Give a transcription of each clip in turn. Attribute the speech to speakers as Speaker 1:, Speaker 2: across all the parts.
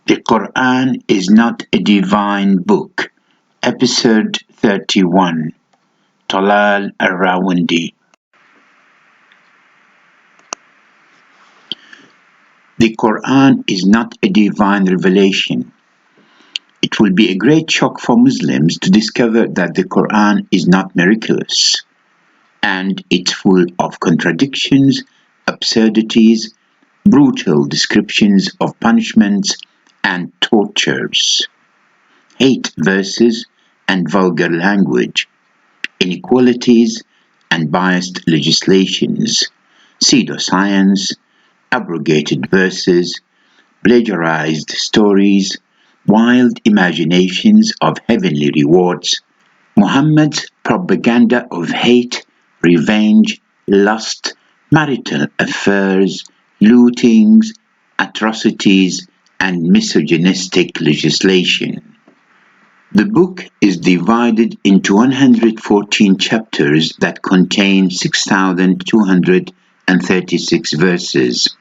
Speaker 1: The Qur'an is not a divine book. Episode 31. Talal al-Rawandi. The Qur'an is not a divine revelation. It will be a great shock for Muslims to discover that the Qur'an is not miraculous, and it's full of contradictions, absurdities, brutal descriptions of punishments and tortures, hate verses and vulgar language, inequalities and biased legislations, pseudoscience, abrogated verses, plagiarized stories, wild imaginations of heavenly rewards, Muhammad's propaganda of hate, revenge, lust, marital affairs, lootings, atrocities, and misogynistic legislation. The book is divided into 114 chapters that contain 6,236 verses.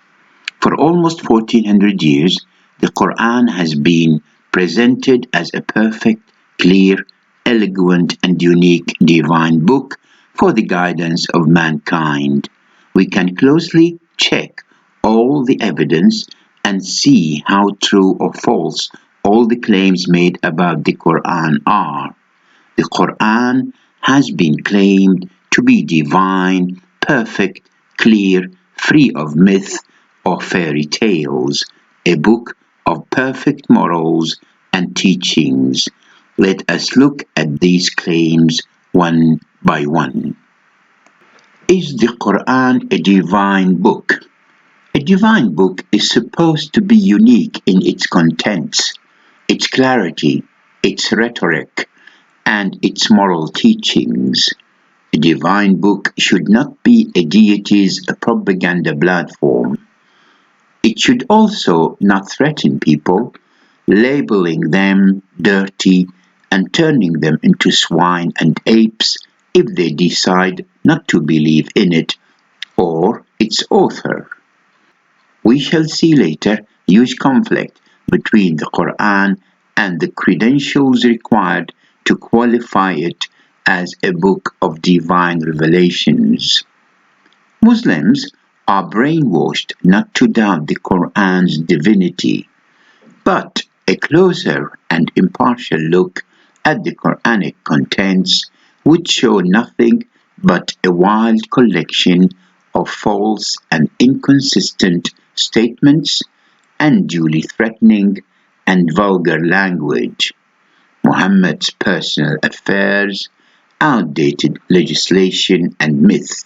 Speaker 1: For almost 1400 years, the Quran has been presented as a perfect, clear, eloquent, and unique divine book for the guidance of mankind. We can closely check all the evidence and see how true or false all the claims made about the Quran are. The Quran has been claimed to be divine, perfect, clear, free of myth or fairy tales, a book of perfect morals and teachings. Let us look at these claims one by one. Is the Quran a divine book? A divine book is supposed to be unique in its contents, its clarity, its rhetoric, and its moral teachings. A divine book should not be a deity's propaganda platform. It should also not threaten people, labeling them dirty and turning them into swine and apes if they decide not to believe in it or its author. We shall see later huge conflict between the Quran and the credentials required to qualify it as a book of divine revelations. Muslims are brainwashed not to doubt the Quran's divinity, but a closer and impartial look at the Quranic contents would show nothing but a wild collection of false and inconsistent statements, unduly threatening and vulgar language, Muhammad's personal affairs, outdated legislation and myth.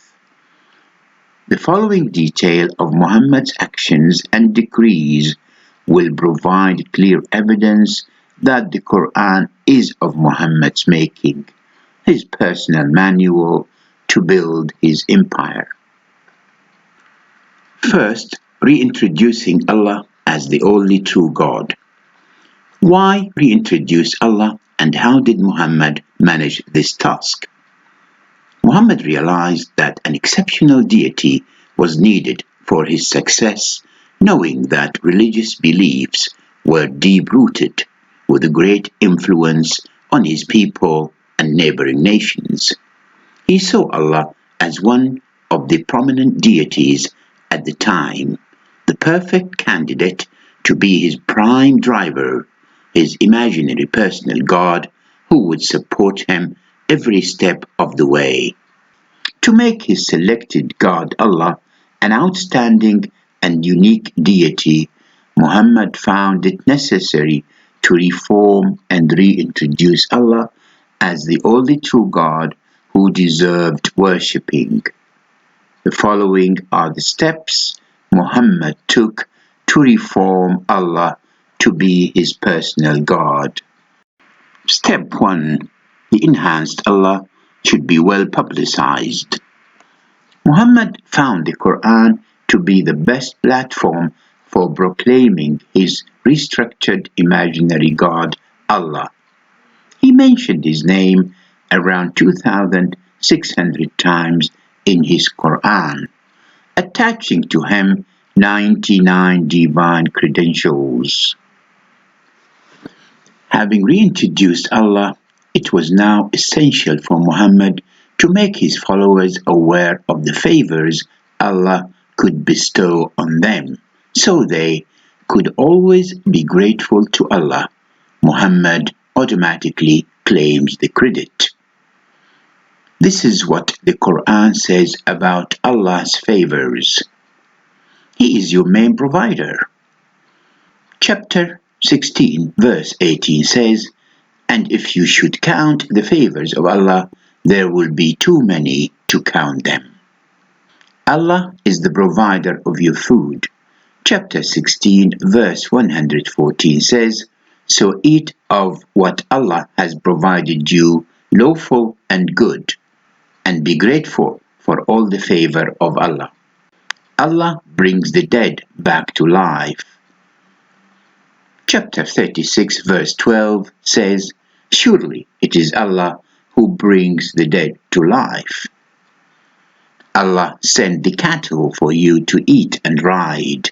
Speaker 1: The following detail of Muhammad's actions and decrees will provide clear evidence that the Quran is of Muhammad's making, his personal manual to build his empire. First, reintroducing Allah as the only true God. Why reintroduce Allah, and how did Muhammad manage this task? Muhammad realized that an exceptional deity was needed for his success, knowing that religious beliefs were deep-rooted, with a great influence on his people and neighboring nations. He saw Allah as one of the prominent deities at the time, the perfect candidate to be his prime driver, his imaginary personal God who would support him every step of the way. To make his selected God Allah an outstanding and unique deity, Muhammad found it necessary to reform and reintroduce Allah as the only true God who deserved worshipping. The following are the steps Muhammad took to reform Allah to be his personal God. Step 1. The enhanced Allah should be well publicized. Muhammad found the Quran to be the best platform for proclaiming his restructured imaginary God, Allah. He mentioned his name around 2,600 times in his Quran, attaching to him 99 divine credentials. Having reintroduced Allah, it was now essential for Muhammad to make his followers aware of the favors Allah could bestow on them, so they could always be grateful to Allah. Muhammad automatically claims the credit. This is what the Quran says about Allah's favors. He is your main provider. Chapter 16, verse 18 says, "And if you should count the favors of Allah, there will be too many to count them." Allah is the provider of your food. Chapter 16, verse 114 says, "So eat of what Allah has provided you, lawful and good, and be grateful for all the favor of Allah. Allah brings the dead back to life." Chapter 36, verse 12 says, "Surely it is Allah who brings the dead to life." Allah sent the cattle for you to eat and ride.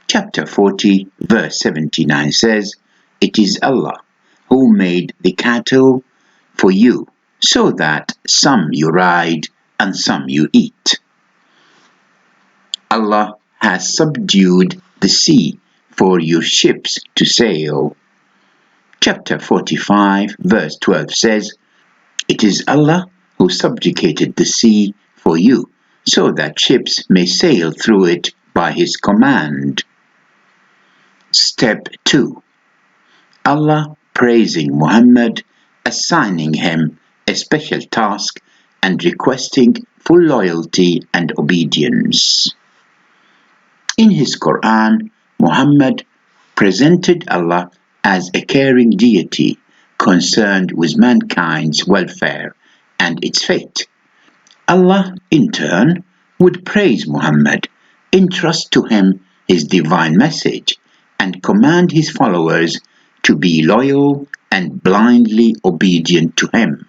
Speaker 1: Chapter 40, verse 79 says, "It is Allah who made the cattle for you, so that some you ride and some you eat." Allah has subdued the sea for your ships to sail. Chapter 45, verse 12 says, "It is Allah who subjugated the sea for you, so that ships may sail through it by His command." Step 2. Allah praising Muhammad, assigning him a special task, and requesting full loyalty and obedience. In his Quran, Muhammad presented Allah as a caring deity concerned with mankind's welfare and its fate. Allah, in turn, would praise Muhammad, entrust to him his divine message, and command his followers to be loyal and blindly obedient to him.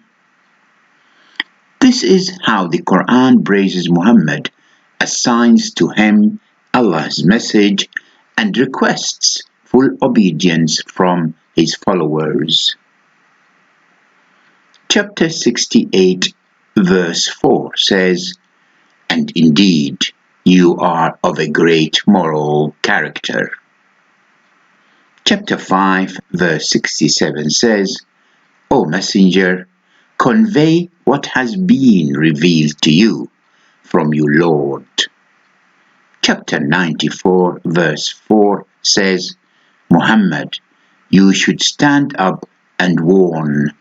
Speaker 1: This is how the Quran praises Muhammad, assigns to him Allah's message, and requests full obedience from his followers. Chapter 68, verse 4 says, "And indeed, you are of a great moral character." Chapter 5, verse 67 says, "O Messenger, convey what has been revealed to you from your Lord." Chapter 94, verse 4 says, "Muhammad, you should stand up and warn."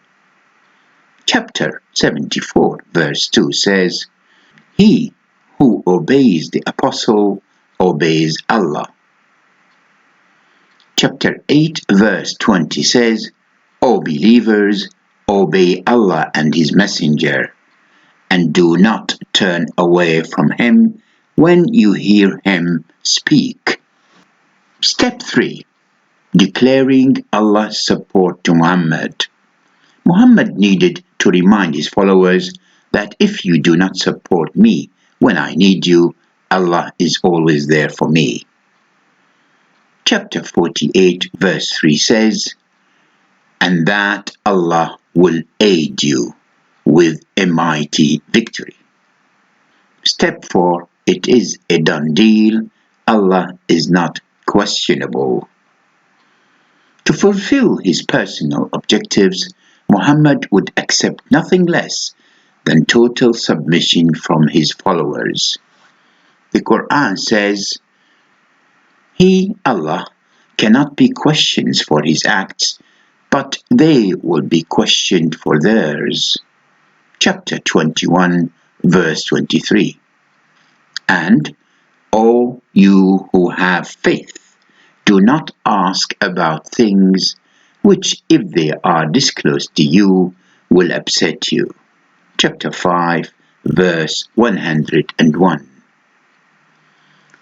Speaker 1: Chapter 74, verse 2 says, "He who obeys the apostle obeys Allah." Chapter 8, verse 20 says, "O believers, obey Allah and His Messenger, and do not turn away from Him when you hear Him speak." Step 3. Declaring Allah's support to Muhammad. Muhammad needed to remind his followers that if you do not support me when I need you, Allah is always there for me. Chapter 48, verse 3 says, "And that Allah will aid you with a mighty victory." Step 4. It is a done deal. Allah is not questionable. To fulfill his personal objectives, Muhammad would accept nothing less than total submission from his followers. The Quran says, "He, Allah, cannot be questioned for his acts, but they will be questioned for theirs." Chapter 21, verse 23. "And, O you who have faith, do not ask about things which, if they are disclosed to you, will upset you." Chapter 5, verse 101.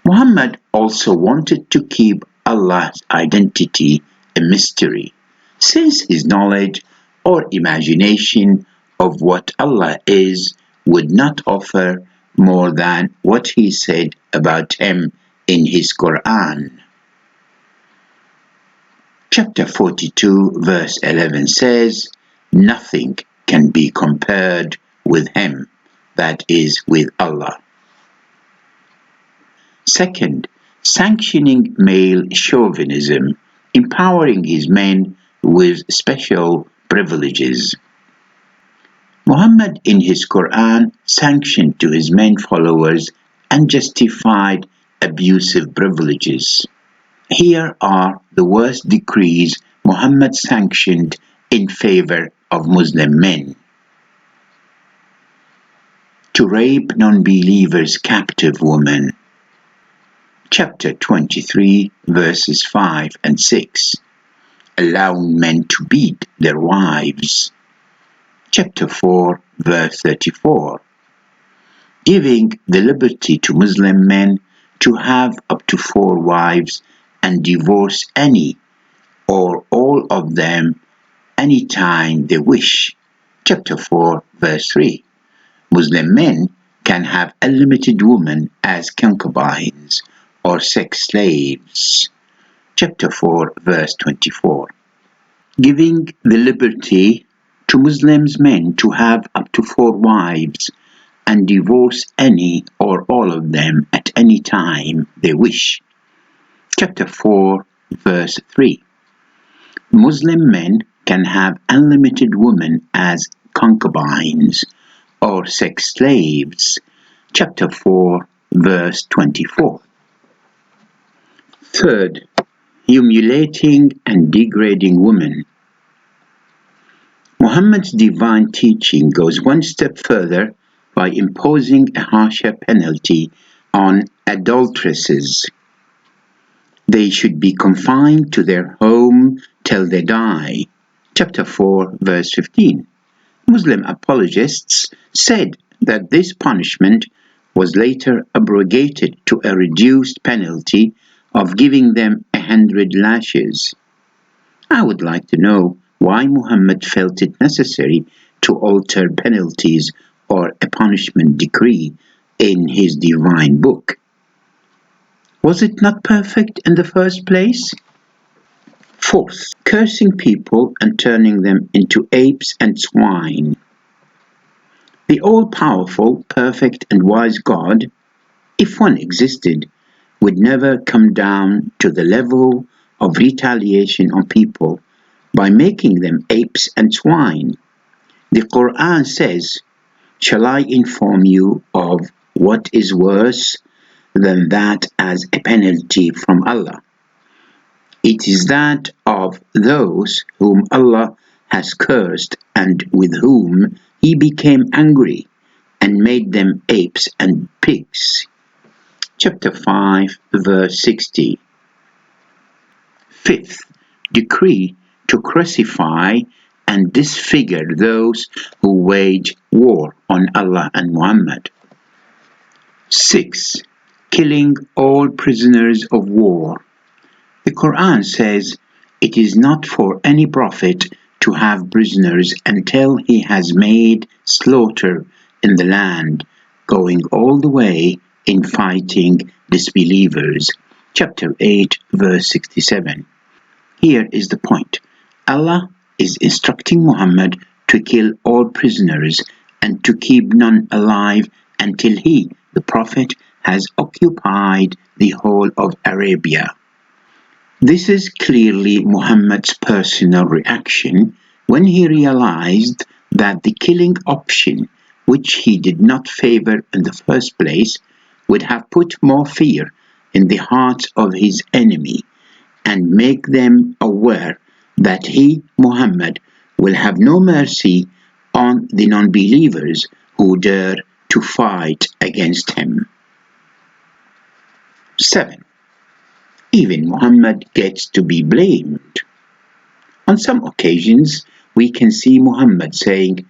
Speaker 1: Muhammad also wanted to keep Allah's identity a mystery, since his knowledge or imagination of what Allah is would not offer more than what he said about him in his Quran. Chapter 42 verse 11 says, "Nothing can be compared with him," that is, with Allah. Second, sanctioning male chauvinism, empowering his men with special privileges. Muhammad in his Quran sanctioned to his men followers unjustified abusive privileges. Here are the worst decrees Muhammad sanctioned in favor of Muslim men. To rape non-believers' captive women. Chapter 23, verses 5 and 6. Allowing men to beat their wives. Chapter 4, verse 34. Giving the liberty to Muslim men to have up to 4 wives and divorce any or all of them anytime they wish. Chapter 4, verse 3. Muslim men can have unlimited women as concubines or sex slaves. Chapter 4, verse 24. Giving the liberty to Muslim men to have up to 4 wives and divorce any or all of them at any time they wish. Chapter 4, verse 3. Muslim men can have unlimited women as concubines or sex slaves. Chapter 4, verse 24. Third, humiliating and degrading women. Muhammad's divine teaching goes one step further by imposing a harsher penalty on adulteresses. They should be confined to their home till they die. Chapter 4, verse 15. Muslim apologists said that this punishment was later abrogated to a reduced penalty of giving them 100 lashes. I would like to know why Muhammad felt it necessary to alter penalties or a punishment decree in his divine book. Was it not perfect in the first place? Fourth, cursing people and turning them into apes and swine. The all-powerful, perfect and wise God, if one existed, would never come down to the level of retaliation on people by making them apes and swine. The Qur'an says, "Shall I inform you of what is worse than that as a penalty from Allah? It is that of those whom Allah has cursed and with whom He became angry and made them apes and pigs." Chapter 5, verse 60. Fifth, decree to crucify and disfigure those who wage war on Allah and Muhammad. 6. Killing all prisoners of war. The Quran says, "It is not for any prophet to have prisoners until he has made slaughter in the land, going all the way in fighting disbelievers." Chapter 8, verse 67. Here is the point. Allah is instructing Muhammad to kill all prisoners and to keep none alive until he, the Prophet, has occupied the whole of Arabia. This is clearly Muhammad's personal reaction when he realized that the killing option, which he did not favor in the first place, would have put more fear in the hearts of his enemy and make them aware that he, Muhammad, will have no mercy on the non-believers who dare to fight against him. 7. Even Muhammad gets to be blamed. On some occasions, we can see Muhammad saying,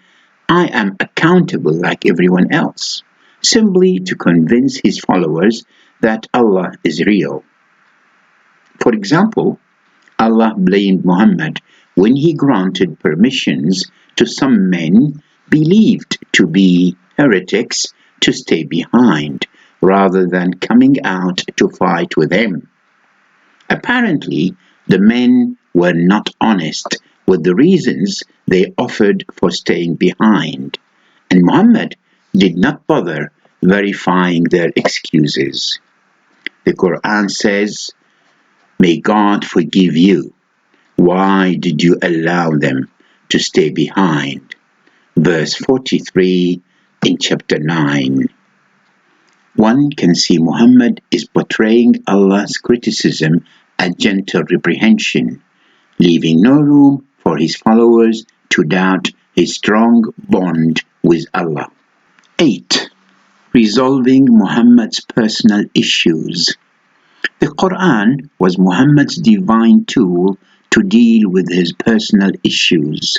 Speaker 1: "I am accountable like everyone else," simply to convince his followers that Allah is real. For example, Allah blamed Muhammad when he granted permissions to some men believed to be heretics to stay behind rather than coming out to fight with him. Apparently, The men were not honest with the reasons they offered for staying behind, and Muhammad did not bother verifying their excuses. The Quran says, "May God forgive you. Why did you allow them to stay behind?" Verse 43 in chapter 9. One can see Muhammad is portraying Allah's criticism as gentle reprehension, leaving no room for his followers to doubt his strong bond with Allah. 8. Resolving Muhammad's personal issues. The Quran was Muhammad's divine tool to deal with his personal issues.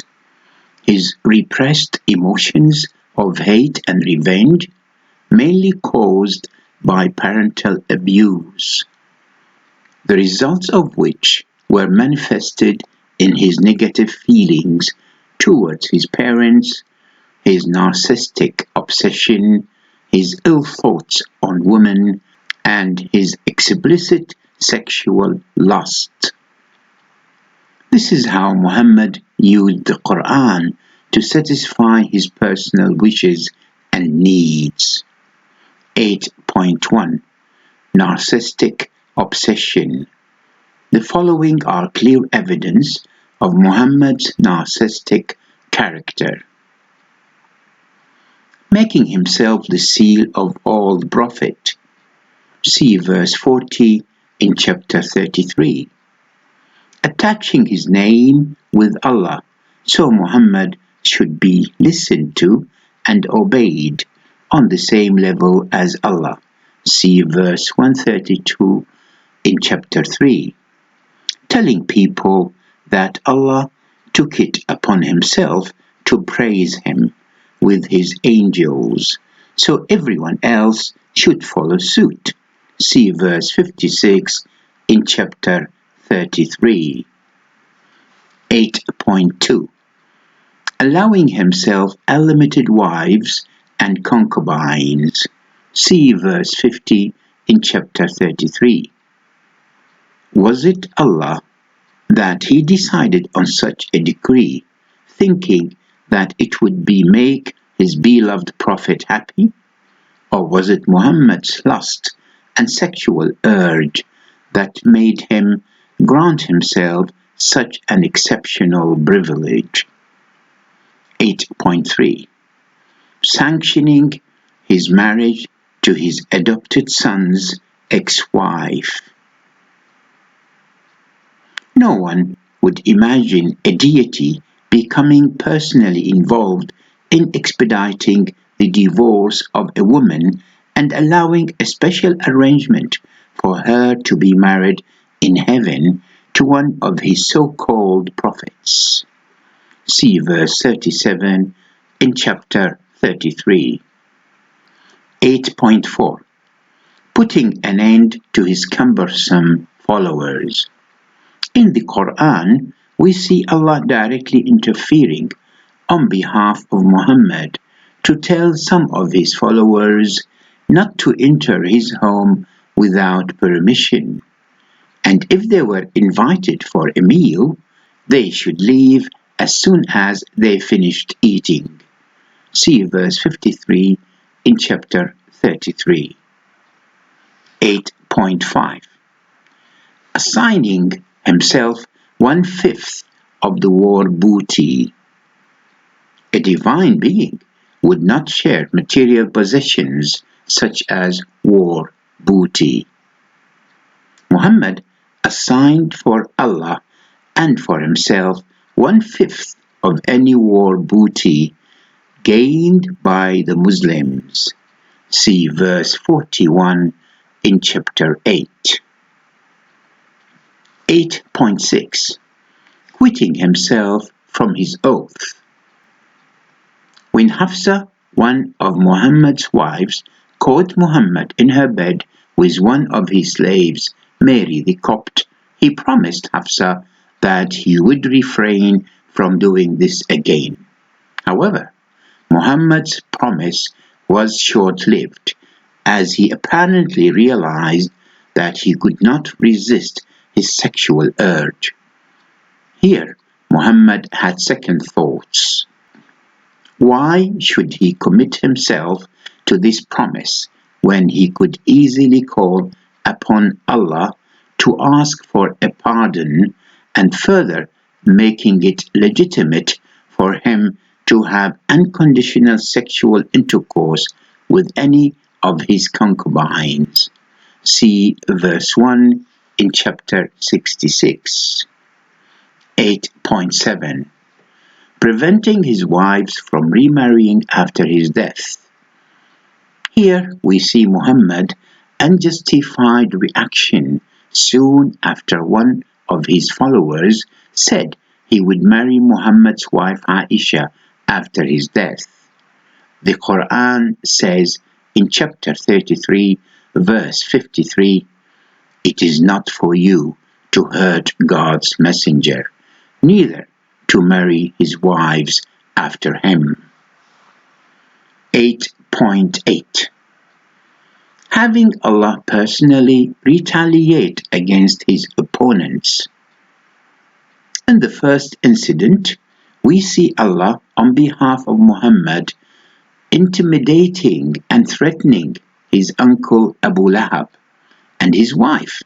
Speaker 1: His repressed emotions of hate and revenge, mainly caused by parental abuse, the results of which were manifested in his negative feelings towards his parents, his narcissistic obsession, his ill thoughts on women, and his explicit sexual lust. This is how Muhammad used the Quran to satisfy his personal wishes and needs. 8.1 Narcissistic obsession. The following are clear evidence of Muhammad's narcissistic character. Making himself the seal of all the Prophet. See verse 40 in chapter 33. Attaching his name with Allah, so Muhammad should be listened to and obeyed on the same level as Allah. See verse 132 in chapter 3. Telling people that Allah took it upon himself to praise him with his angels, so everyone else should follow suit. See verse 56 in chapter 33. 8.2 Allowing himself unlimited wives and concubines. See verse 50 in chapter 33. Was it Allah that he decided on such a decree, thinking that it would make his beloved Prophet happy? Or was it Muhammad's lust and sexual urge that made him grant himself such an exceptional privilege? 8.3 Sanctioning his marriage to his adopted son's ex-wife. No one would imagine a deity becoming personally involved in expediting the divorce of a woman and allowing a special arrangement for her to be married in heaven to one of his so-called prophets. See verse 37 in chapter 33. 8.4 Putting an end to his cumbersome followers. In the Quran, we see Allah directly interfering on behalf of Muhammad to tell some of his followers not to enter his home without permission, and if they were invited for a meal, they should leave as soon as they finished eating. See verse 53 in chapter 33. 8.5 Assigning himself 1/5 of the war booty. A divine being would not share material possessions such as war booty. Muhammad assigned for Allah and for himself 1/5 of any war booty gained by the Muslims. See verse 41 in chapter 8. 8.6 Quitting himself from his oath. When Hafsa, one of Muhammad's wives, caught Muhammad in her bed with one of his slaves, Mary the Copt, he promised Hafsa that he would refrain from doing this again. However, Muhammad's promise was short-lived, as he apparently realized that he could not resist his sexual urge. Here, Muhammad had second thoughts. Why should he commit himself to this promise when he could easily call upon Allah to ask for a pardon and further making it legitimate for him to have unconditional sexual intercourse with any of his concubines? See verse 1 in chapter 66. 8.7. Preventing his wives from remarrying after his death. Here we see Muhammad's unjustified reaction soon after one of his followers said he would marry Muhammad's wife Aisha after his death. The Quran says in chapter 33, verse 53, "It is not for you to hurt God's messenger, neither to marry his wives after him." 8.8. Having Allah personally retaliate against his opponents. In the first incident, we see Allah on behalf of Muhammad intimidating and threatening his uncle Abu Lahab and his wife,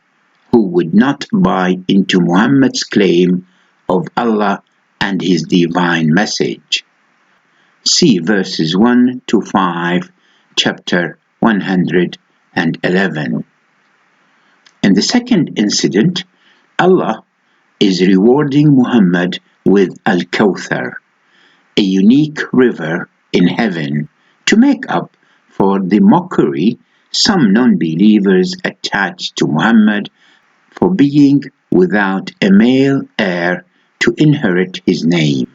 Speaker 1: who would not buy into Muhammad's claim of Allah and his divine message. See verses 1 to 5, chapter 111. In the second incident, Allah is rewarding Muhammad with Al-Kawthar, a unique river in heaven, to make up for the mockery some non-believers attached to Muhammad for being without a male heir to inherit his name.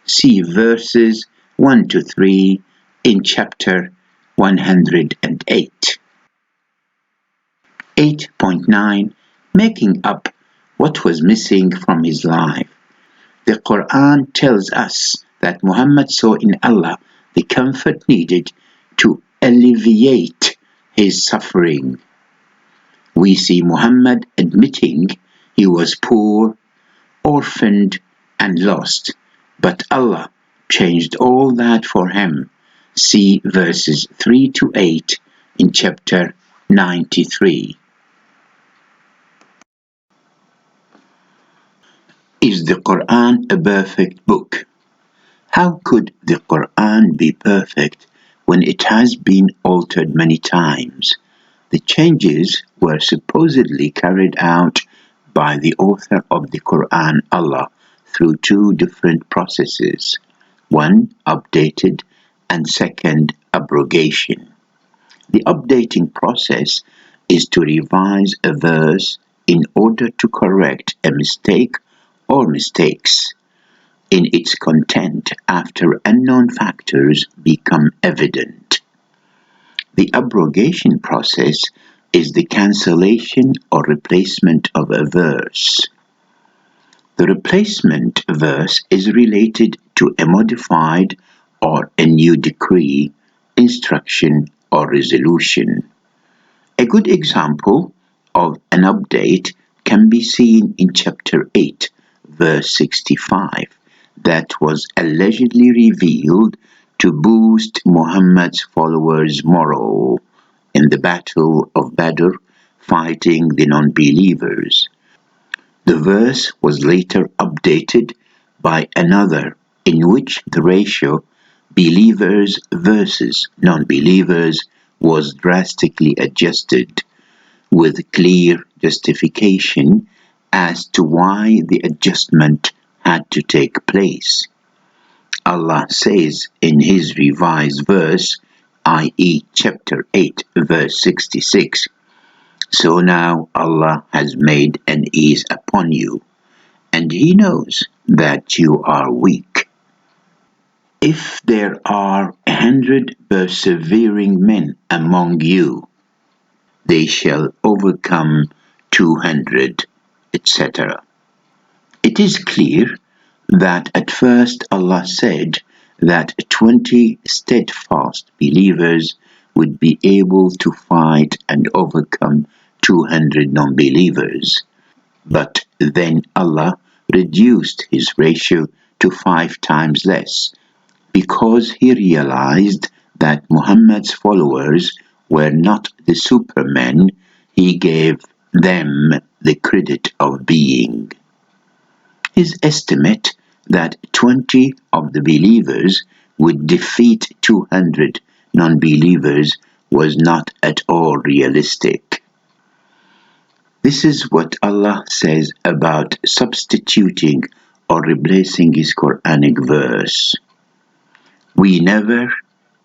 Speaker 1: See verses 1 to 3 in chapter 108. 8.9. Making up what was missing from his life. The Quran tells us that Muhammad saw in Allah the comfort needed to alleviate his suffering. We see Muhammad admitting he was poor, orphaned, and lost, but Allah changed all that for him. See verses 3 to 8 in chapter 93. Is the Quran a perfect book? How could the Quran be perfect when it has been altered many times? The changes were supposedly carried out by the author of the Quran, Allah, through two different processes. One, updated, and second, abrogation. The updating process is to revise a verse in order to correct a mistake or mistakes in its content after unknown factors become evident. The abrogation process is the cancellation or replacement of a verse. The replacement verse is related to a modified or a new decree, instruction, or resolution. A good example of an update can be seen in chapter 8, verse 65, that was allegedly revealed to boost Muhammad's followers' morale in the Battle of Badr, fighting the non-believers. The verse was later updated by another in which the ratio believers versus non-believers was drastically adjusted, with clear justification as to why the adjustment had to take place. Allah says in his revised verse, i.e. chapter 8, verse 66, "So now Allah has made an ease upon you, and He knows that you are weak. If there are 100 persevering men among you, they shall overcome 200, etc." It is clear that at first Allah said that 20 steadfast believers would be able to fight and overcome 200 non-believers. But then Allah reduced his ratio to 5 times less because he realized that Muhammad's followers were not the supermen he gave them the credit of being. His estimate that 20 of the believers would defeat 200 non-believers was not at all realistic. This is what Allah says about substituting or replacing his Quranic verse. We never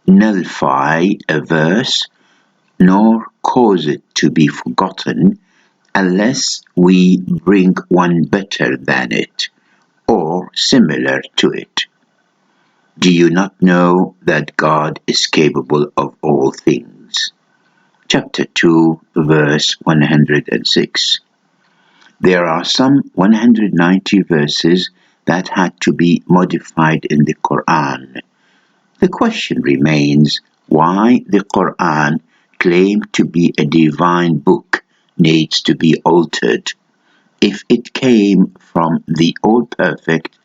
Speaker 1: nullify a verse nor cause it to be forgotten unless we bring one better than it or similar to it. Do you not know that God is capable of all things? Chapter 2, verse 106. There are some 190 verses that had to be modified in the Quran. The question remains why the Quran, claimed to be a divine book, needs to be altered. If it came from the all-perfect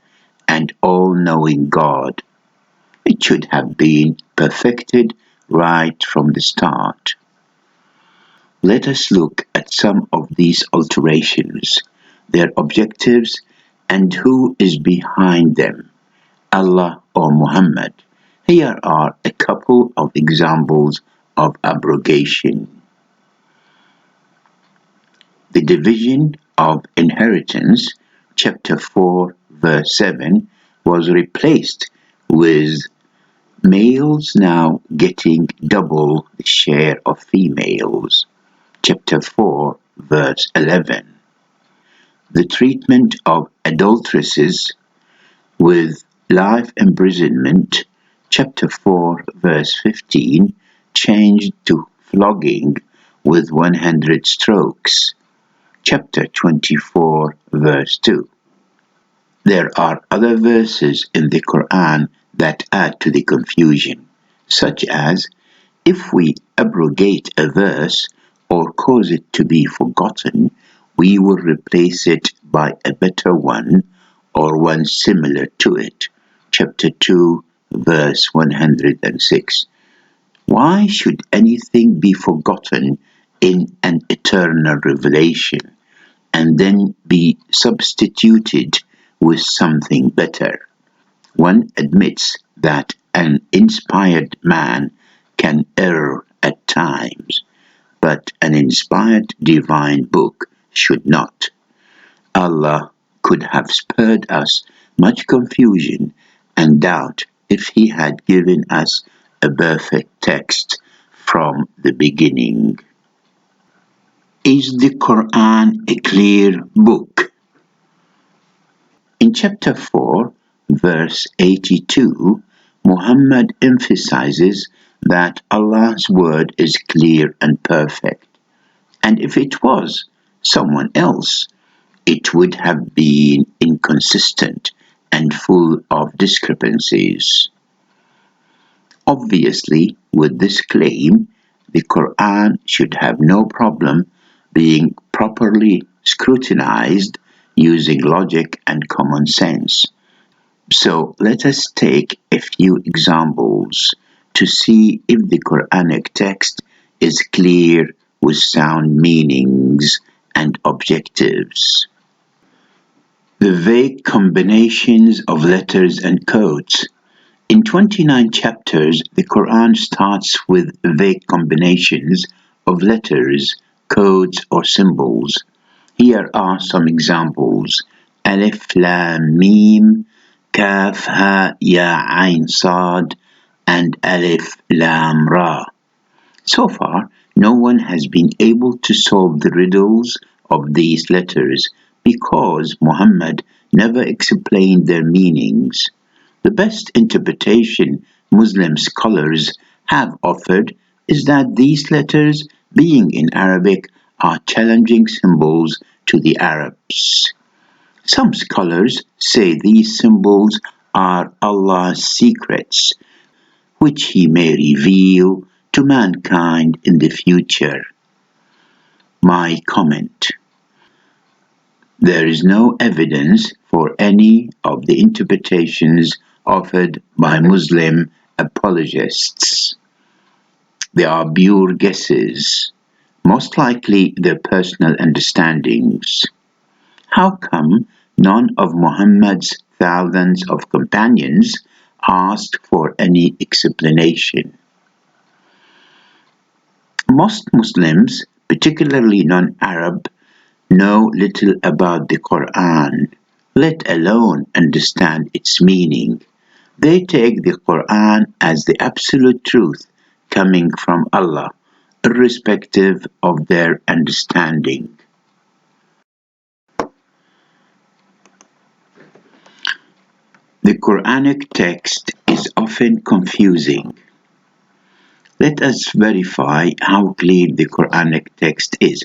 Speaker 1: and all-knowing God, it should have been perfected right from the start. Let us look at some of these alterations, their objectives, and who is behind them, Allah or Muhammad. Here are a couple of examples of abrogation. The division of inheritance, chapter 4, verse 7, was replaced with males now getting double the share of females, chapter 4, verse 11. The treatment of adulteresses with life imprisonment, chapter 4, verse 15, changed to flogging with 100 strokes, chapter 24, verse 2. There are other verses in the Quran that add to the confusion, such as, if we abrogate a verse or cause it to be forgotten, we will replace it by a better one or one similar to it. Chapter 2, verse 106. Why should anything be forgotten in an eternal revelation and then be substituted with something better? One admits that an inspired man can err at times, but an inspired divine book should not. Allah could have spared us much confusion and doubt if he had given us a perfect text from the beginning. Is the Quran a clear book? In chapter 4, verse 82, Muhammad emphasizes that Allah's word is clear and perfect, and if it was someone else, it would have been inconsistent and full of discrepancies. Obviously, with this claim, the Quran should have no problem being properly scrutinized using logic and common sense. So let us take a few examples to see if the Quranic text is clear with sound meanings and objectives. The vague combinations of letters and codes. In 29 chapters, the Quran starts with vague combinations of letters, codes, or symbols. Here are some examples. Alif, Lam, Mim, Kaf, Ha, Ya, Ain, Sad, and Alif, Lam, Ra. So far, no one has been able to solve the riddles of these letters because Muhammad never explained their meanings. The best interpretation Muslim scholars have offered is that these letters, being in Arabic, are challenging symbols to the Arabs. Some scholars say these symbols are Allah's secrets, which he may reveal to mankind in the future. My comment. There is no evidence for any of the interpretations offered by Muslim apologists. They are pure guesses, most likely their personal understandings. How come none of Muhammad's thousands of companions asked for any explanation? Most Muslims, particularly non-Arab, know little about the Quran, let alone understand its meaning. They take the Quran as the absolute truth coming from Allah, irrespective of their understanding. The Quranic text is often confusing. Let us verify how clear the Quranic text is.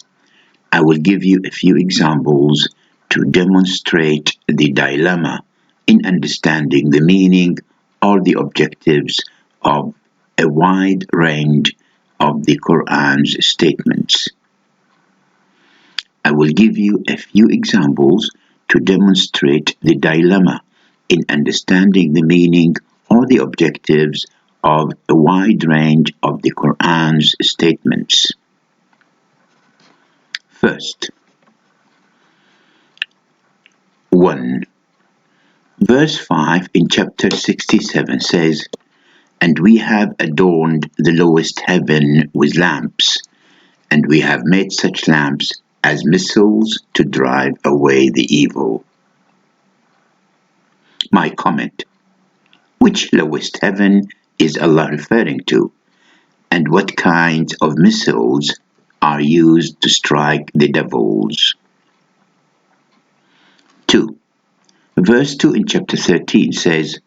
Speaker 1: I will give you a few examples to demonstrate the dilemma in understanding the meaning or the objectives of a wide range of the Quran's statements. I will give you a few examples to demonstrate the dilemma in understanding the meaning or the objectives of a wide range of the Quran's statements. First, 1. Verse 5 in chapter 67 says, "And we have adorned the lowest heaven with lamps, and we have made such lamps as missiles to drive away the evil." My comment: which lowest heaven is Allah referring to, and what kinds of missiles are used to strike the devils? 2. Verse 2 in chapter 13 says,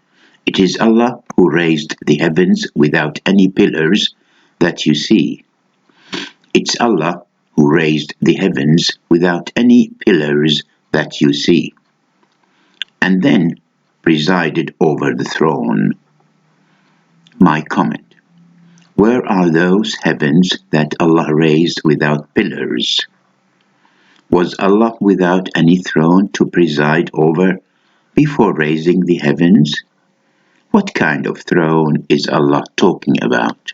Speaker 1: "It is Allah who raised the heavens without any pillars that you see." It's Allah who raised the heavens without any pillars that you see, and then presided over the throne. My comment: where are those heavens that Allah raised without pillars? Was Allah without any throne to preside over before raising the heavens? What kind of throne is Allah talking about?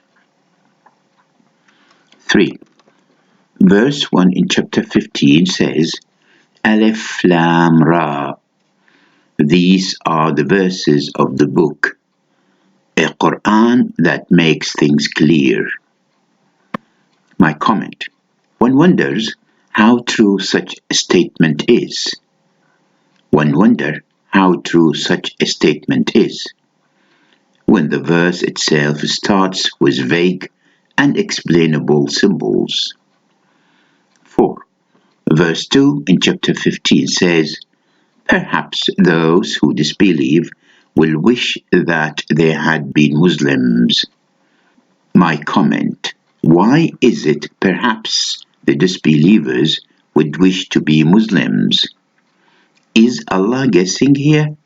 Speaker 1: 3. Verse 1 in chapter 15 says, Alif Lam Ra. These are the verses of the book, a Qur'an that makes things clear. My comment: one wonders how true such a statement is. One wonder how true such a statement is when the verse itself starts with vague and unexplainable symbols. 4. Verse 2 in chapter 15 says, "Perhaps those who disbelieve will wish that they had been Muslims." My comment: why is it perhaps the disbelievers would wish to be Muslims? Is Allah guessing here?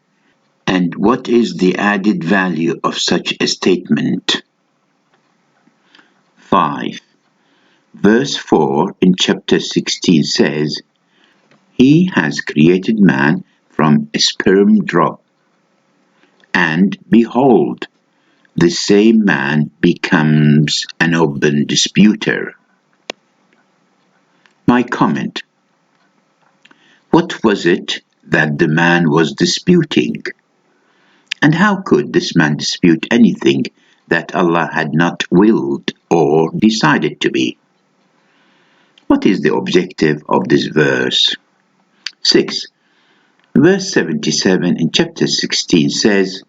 Speaker 1: And what is the added value of such a statement? 5. Verse 4 in chapter 16 says, "He has created man from a sperm drop, and behold, the same man becomes an open disputer." My comment: what was it that the man was disputing? And how could this man dispute anything that Allah had not willed or decided to be? What is the objective of this verse? 6. Verse 77 in chapter 16 says,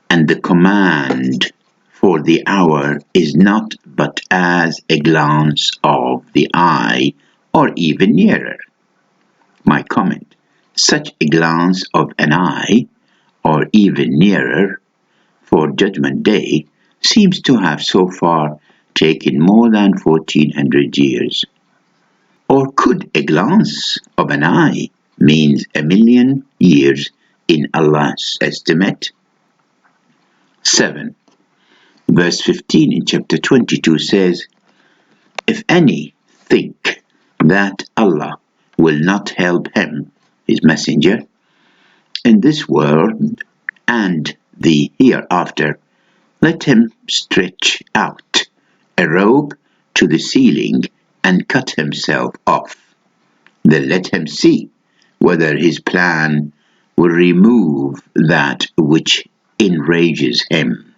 Speaker 1: "And the command for the hour is not but as a glance of the eye, or even nearer." My comment: such a glance of an eye, or even nearer, for Judgment Day seems to have so far taken more than 1400 years. Or could a glance of an eye mean 1,000,000 years in Allah's estimate? 7. Verse 15 in chapter 22 says, "If any think that Allah will not help him, his messenger, in this world and the hereafter, let him stretch out a rope to the ceiling and cut himself off. Then let him see whether his plan will remove that which enrages him.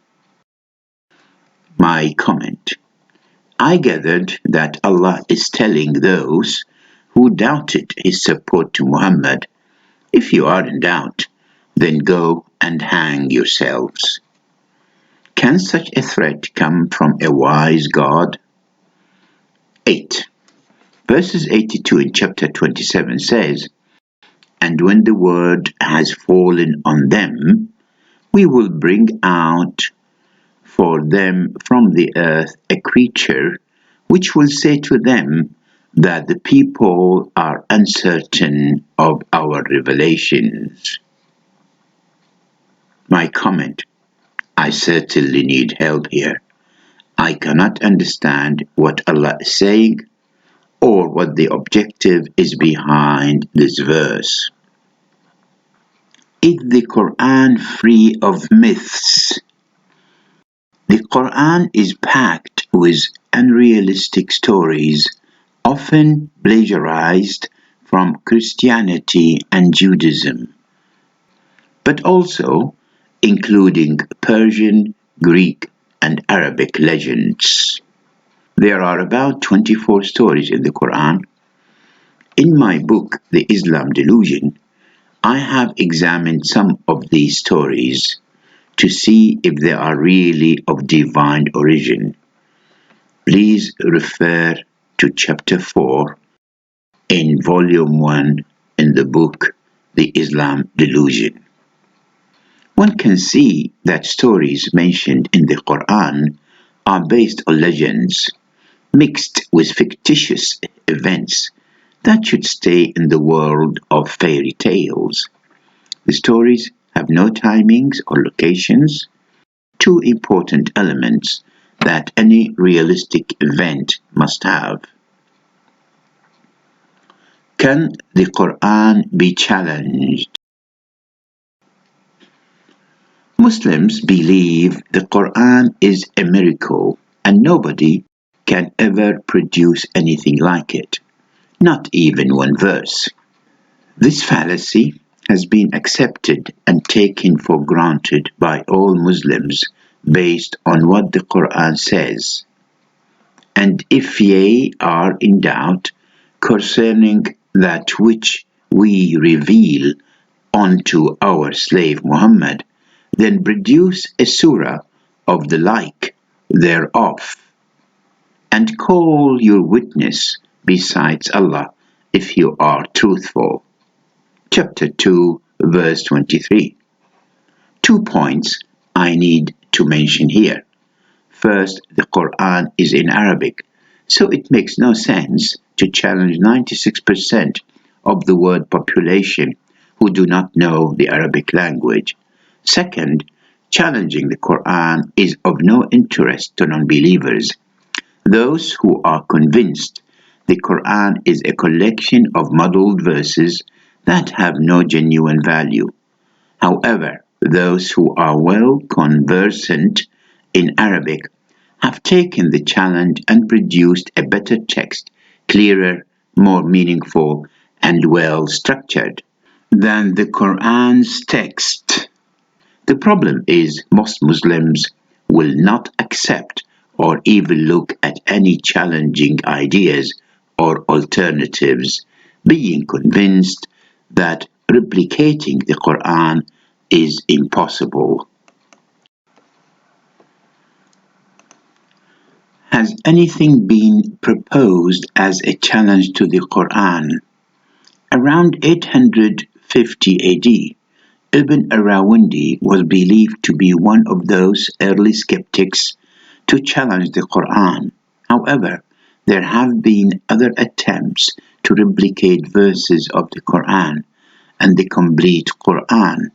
Speaker 1: My comment. I gathered that Allah is telling those who doubted his support to Muhammad, if you are in doubt, then go and hang yourselves. Can such a threat come from a wise God? 8. Verses 82 in chapter 27 says, "And when the word has fallen on them, we will bring out for them from the earth a creature which will say to them that the people are uncertain of our revelations." My comment. I certainly need help here. I cannot understand what Allah is saying or what the objective is behind this verse. Is the Quran free of myths? The Quran is packed with unrealistic stories, often plagiarized from Christianity and Judaism, but also including Persian, Greek, and Arabic legends. There are about 24 stories in the Quran. In my book, The Islam Delusion, I have examined some of these stories to see if they are really of divine origin. Please refer to chapter 4 in volume 1 in the book The Islam Delusion. One can see that stories mentioned in the Quran are based on legends, mixed with fictitious events that should stay in the world of fairy tales. The stories have no timings or locations, two important elements that any realistic event must have. Can the Quran be challenged? Muslims believe the Quran is a miracle and nobody can ever produce anything like it, not even one verse. This fallacy has been accepted and taken for granted by all Muslims based on what the Quran says. And if ye are in doubt concerning that which we reveal unto our slave Muhammad, then produce a surah of the like thereof, and call your witness besides Allah, if you are truthful. Chapter 2, verse 23. 2 points I need to mention here. First, the Quran is in Arabic, so it makes no sense to challenge 96% of the world population who do not know the Arabic language. Second, challenging the Quran is of no interest to non-believers. Those who are convinced the Quran is a collection of muddled verses that have no genuine value. However, those who are well conversant in Arabic have taken the challenge and produced a better text, clearer, more meaningful, and well structured than the Quran's text. The problem is most Muslims will not accept or even look at any challenging ideas or alternatives, being convinced that replicating the Quran is impossible. Has anything been proposed as a challenge to the Quran? Around 850 AD, Ibn Arawandi was believed to be one of those early skeptics to challenge the Quran. However, there have been other attempts to replicate verses of the Quran and the complete Quran,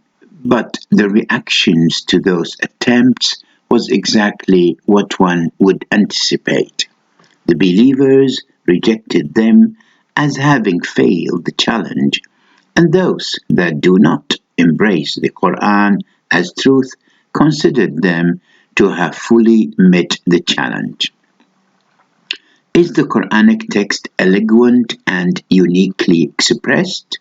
Speaker 1: but the reactions to those attempts was exactly what one would anticipate. The believers rejected them as having failed the challenge, and those that do not embrace the Quran as truth consider them to have fully met the challenge. Is the Quranic text eloquent and uniquely expressed?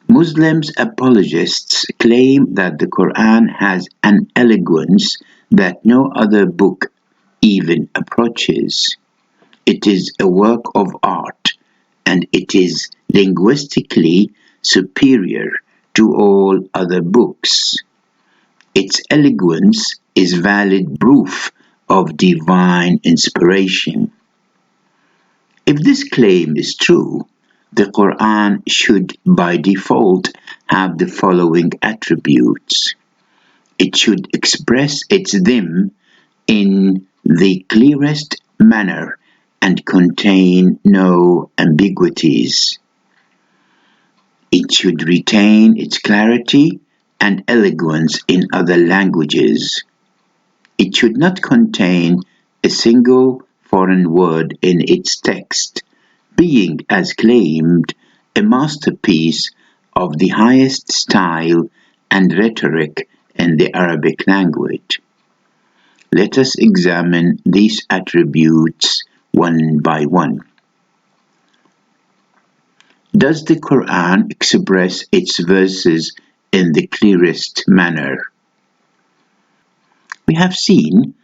Speaker 1: Muslims apologists claim that the Quran has an eloquence that no other book even approaches. It is a work of art, and it is linguistically superior to all other books. Its eloquence is valid proof of divine inspiration. If this claim is true, the Quran should by default have the following attributes. It should express its them in the clearest manner and contain no ambiguities. It should retain its clarity and eloquence in other languages. It should not contain a single foreign word in its text, being, as claimed, a masterpiece of the highest style and rhetoric in the Arabic language. Let us examine these attributes one by one. Does the Quran express its verses in the clearest manner? We have seen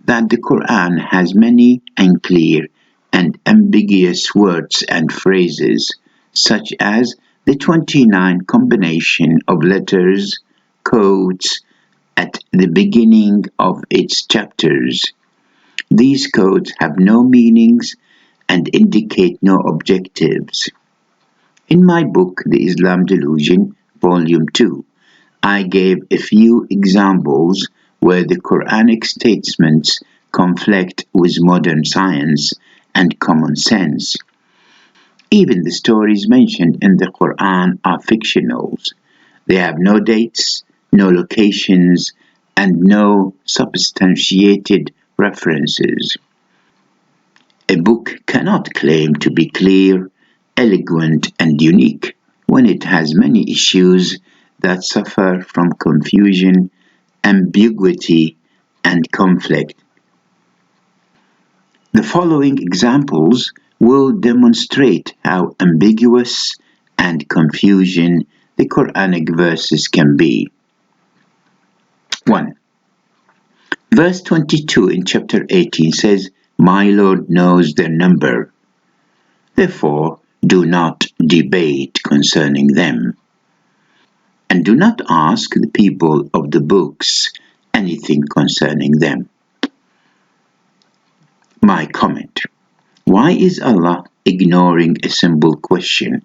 Speaker 1: that the Quran has many unclear and ambiguous words and phrases, such as the 29 combination of letters, codes, at the beginning of its chapters. These codes have no meanings and indicate no objectives. In my book, The Islam Delusion, Volume 2, I gave a few examples where the Quranic statements conflict with modern science and common sense. Even the stories mentioned in the Quran are fictionals. They have no dates, no locations, and no substantiated references. A book cannot claim to be clear, eloquent, and unique when it has many issues that suffer from confusion, ambiguity, and conflict. The following examples will demonstrate how ambiguous and confusion the Quranic verses can be. 1. Verse 22 in chapter 18 says, "My Lord knows their number. Therefore, do not debate concerning them, and do not ask the people of the books anything concerning them." My comment: why is Allah ignoring a simple question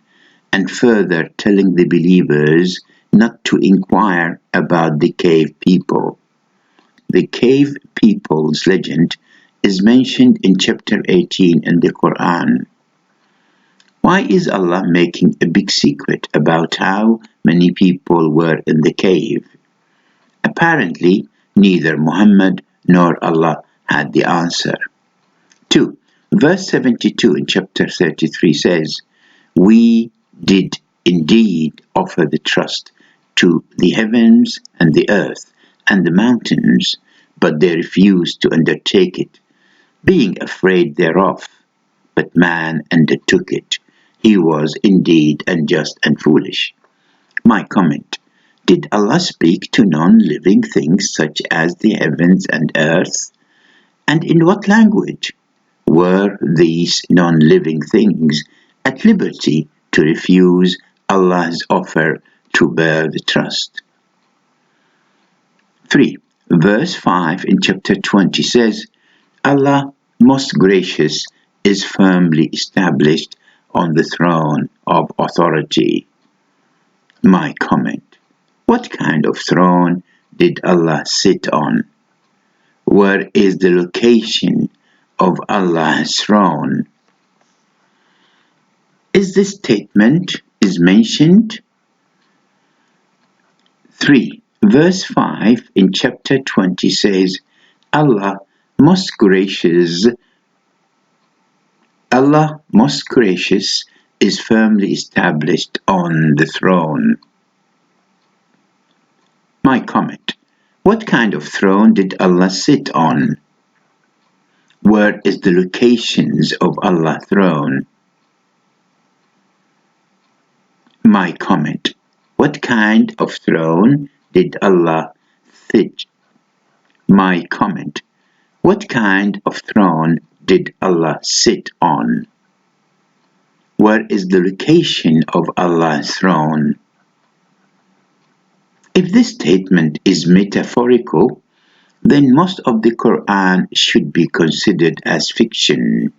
Speaker 1: and further telling the believers not to inquire about the cave people? The cave people's legend is mentioned in chapter 18 in the Quran. Why is Allah making a big secret about how many people were in the cave? Apparently, neither Muhammad nor Allah had the answer. 2. Verse 72 in chapter 33 says, "We did indeed offer the trust to the heavens and the earth and the mountains, but they refused to undertake it, being afraid thereof. But man undertook it. He was indeed unjust and foolish." My comment: did Allah speak to non-living things such as the heavens and earth? And in what language? Were these non-living things at liberty to refuse Allah's offer to bear the trust? 3. Verse 5 in chapter 20 says, "Allah, most gracious, is firmly established on the throne of authority." My comment: what kind of throne did Allah sit on? Where is the location of Allah's throne? Is this statement mentioned? 3. Verse 5 in chapter 20 says, "Allah, most gracious, Allah, most gracious, is firmly established on the throne. My comment. What kind of throne did Allah sit on? Where is the locations of Allah's throne? My comment. What kind of throne did Allah sit? My comment. What kind of throne did Allah sit on? Where is the location of Allah's throne? If this statement is metaphorical, then most of the Quran should be considered as fiction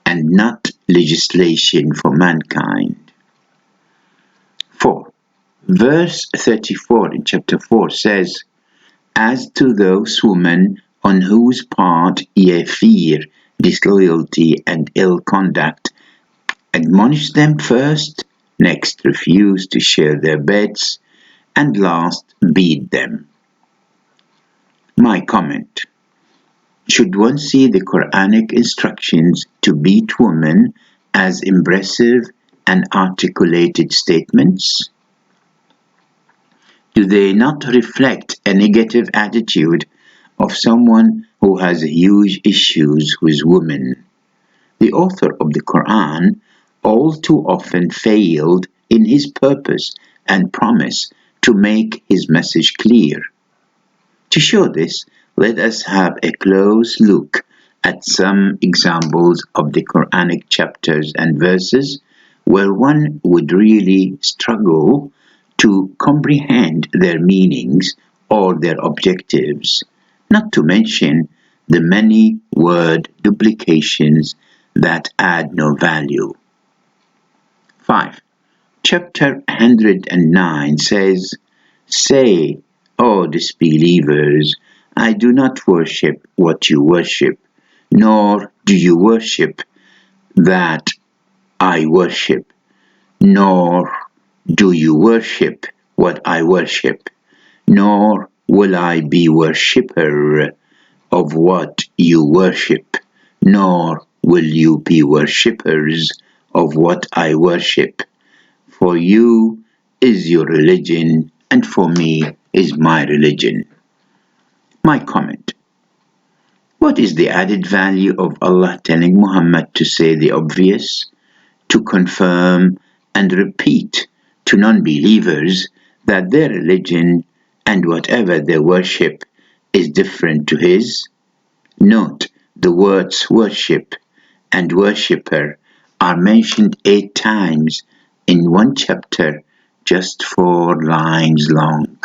Speaker 1: and not legislation for mankind. 4. Verse 34 in chapter 4 says, As to those women on whose part ye fear disloyalty and ill conduct, admonish them first, next refuse to share their beds, and last beat them. My comment. Should one see the Quranic instructions to beat women as impressive and articulated statements? Do they not reflect a negative attitude of someone who has huge issues with women? The author of the Quran all too often failed in his purpose and promise to make his message clear. To show this, let us have a close look at some examples of the Quranic chapters and verses where one would really struggle to comprehend their meanings or their objectives, not to mention the many word duplications that add no value. 5. Chapter 109 says, Say, O disbelievers, I do not worship what you worship, nor do you worship that I worship, nor do you worship what I worship, nor will I be worshipper of what you worship, nor will you be worshippers of what I worship. For you is your religion, and for me is my religion. My comment. What is the added value of Allah telling Muhammad to say the obvious, to confirm and repeat to non-believers that their religion and whatever they worship is different to his? Note, the words worship and worshipper are mentioned 8 times in one chapter, just 4 lines long.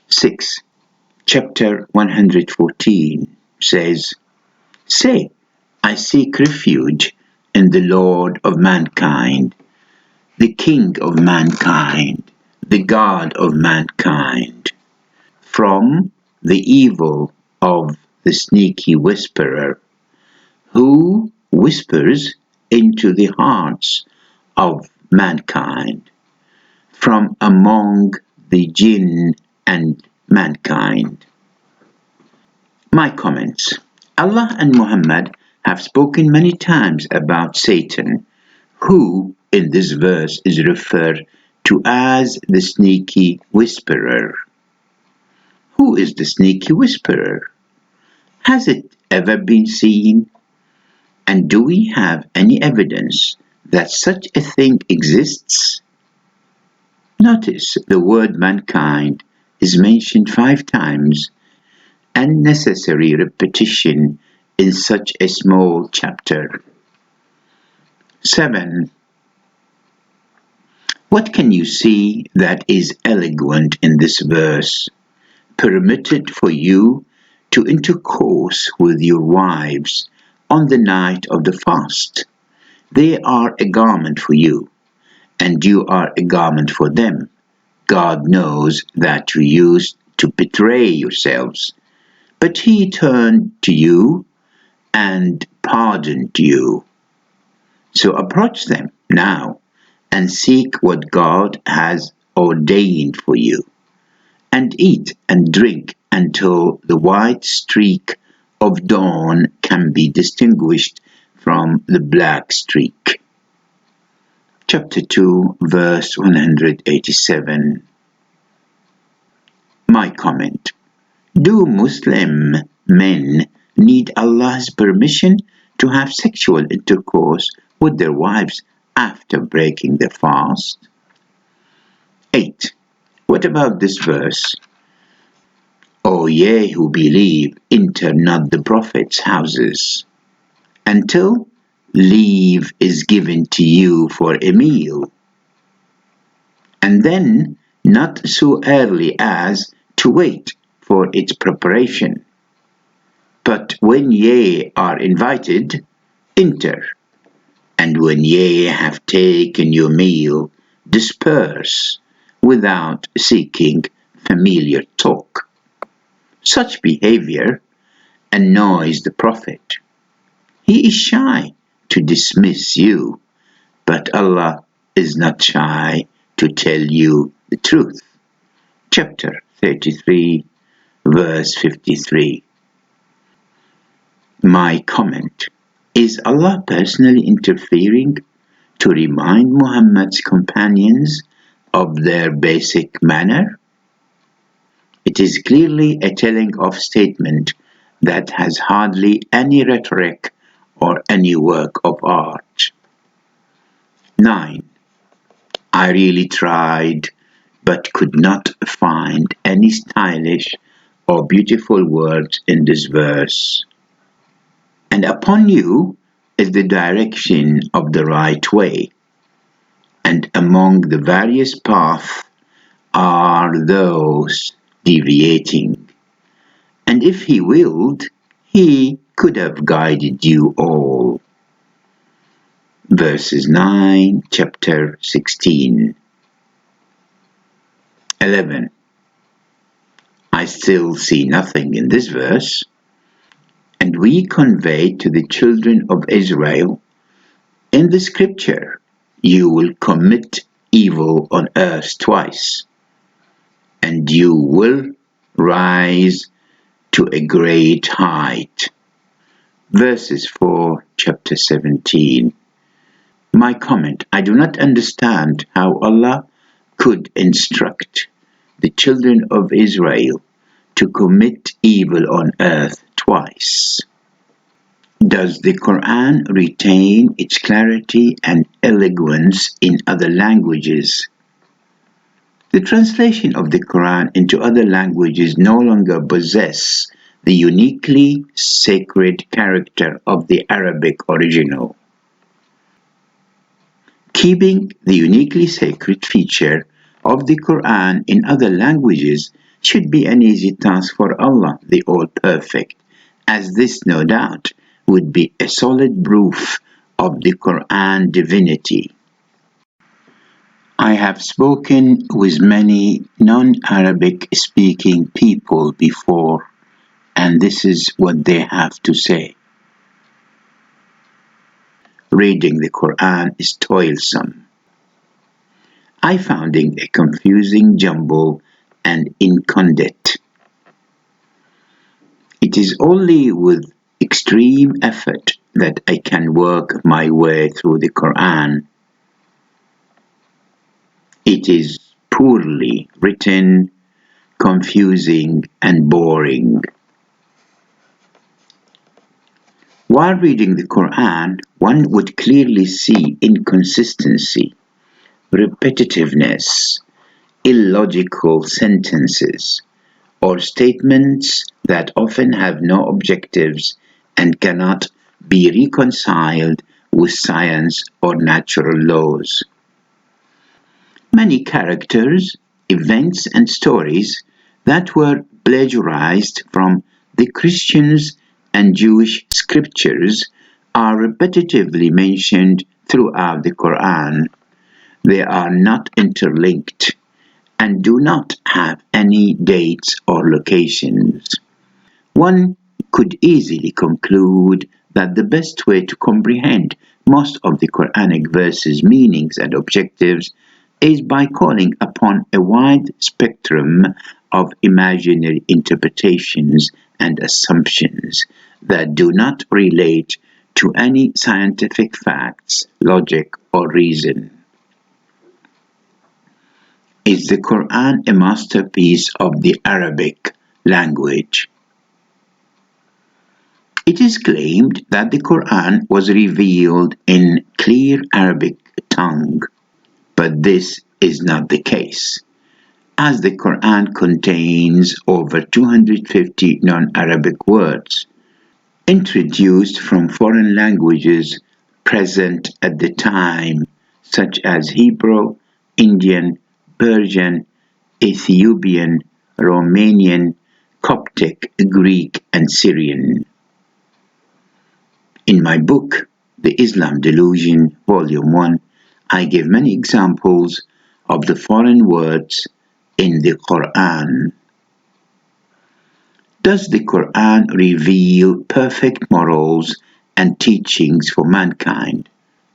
Speaker 1: 6. Chapter 114 says, Say, I seek refuge in the Lord of mankind, the King of mankind, the God of mankind, from the evil of the sneaky whisperer, who whispers into the hearts of mankind, from among the jinn and mankind. My comments. Allah and Muhammad have spoken many times about Satan, who in this verse is referred to as the sneaky whisperer. Who is the sneaky whisperer? Has it ever been seen? And do we have any evidence that such a thing exists? Notice the word mankind is mentioned 5 times, unnecessary repetition in such a small chapter. 7. What can you see that is eloquent in this verse? Permitted for you to intercourse with your wives on the night of the fast. They are a garment for you, and you are a garment for them. God knows that you used to betray yourselves, but he turned to you and pardoned you. So approach them now and seek what God has ordained for you, and eat and drink until the white streak of dawn can be distinguished from the black streak. Chapter 2, verse 187. My comment. Do Muslim men need Allah's permission to have sexual intercourse with their wives after breaking their fast? 8. What about this verse? O ye who believe, enter not the Prophet's houses until leave is given to you for a meal, and then not so early as to wait for its preparation. But when ye are invited, enter, and when ye have taken your meal, disperse without seeking familiar talk. Such behavior annoys the Prophet. He is shy to dismiss you, but Allah is not shy to tell you the truth. Chapter 33, verse 53. My comment. Is Allah personally interfering to remind Muhammad's companions of their basic manner? It is clearly a telling-off statement that has hardly any rhetoric or any work of art. 9. I really tried, but could not find any stylish or beautiful words in this verse. And upon you is the direction of the right way, and among the various paths are those deviating. And if he willed, he could have guided you all. Verses 9, chapter 16. 11. I still see nothing in this verse. And we convey to the children of Israel, in the scripture, you will commit evil on earth twice, and you will rise to a great height. Verses 4, chapter 17. My comment. I do not understand how Allah could instruct the children of Israel to commit evil on earth twice. Does the Quran retain its clarity and eloquence in other languages? The translation of the Quran into other languages no longer possess the uniquely sacred character of the Arabic original. Keeping the uniquely sacred feature of the Quran in other languages should be an easy task for Allah, the All-Perfect, as this, no doubt, would be a solid proof of the Quran divinity. I have spoken with many non-Arabic speaking people before, and this is what they have to say. Reading the Quran is toilsome. I found it a confusing jumble and incondite. It is only with extreme effort that I can work my way through the Quran. It is poorly written, confusing, and boring. While reading the Quran, one would clearly see inconsistency, repetitiveness, illogical sentences, or statements that often have no objectives and cannot be reconciled with science or natural laws. Many characters, events, and stories that were plagiarized from the Christians and Jewish scriptures are repetitively mentioned throughout the Quran. They are not interlinked and do not have any dates or locations. One could easily conclude that the best way to comprehend most of the Quranic verses' meanings and objectives is by calling upon a wide spectrum of imaginary interpretations and assumptions that do not relate to any scientific facts, logic, or reason. Is the Quran a masterpiece of the Arabic language? It is claimed that the Quran was revealed in clear Arabic tongue, but this is not the case, as the Quran contains over 250 non-Arabic words introduced from foreign languages present at the time, such as Hebrew, Indian, Persian, Ethiopian, Romanian, Coptic, Greek, and Syrian. In my book, The Islam Delusion, Volume 1, I give many examples of the foreign words in the Quran. Does the Quran reveal perfect morals and teachings for mankind?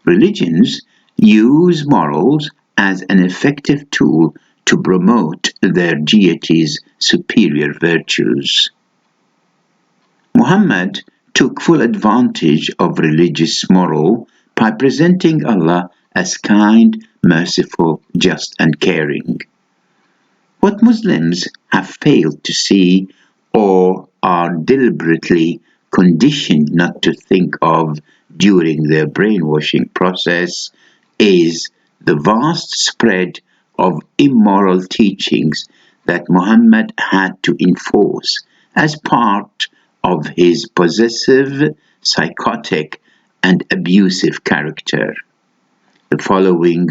Speaker 1: Religions use morals as an effective tool to promote their deity's superior virtues. Muhammad took full advantage of religious moral by presenting Allah as kind, merciful, just, and caring. What Muslims have failed to see or are deliberately conditioned not to think of during their brainwashing process is the vast spread of immoral teachings that Muhammad had to enforce as part of his possessive, psychotic, and abusive character. The following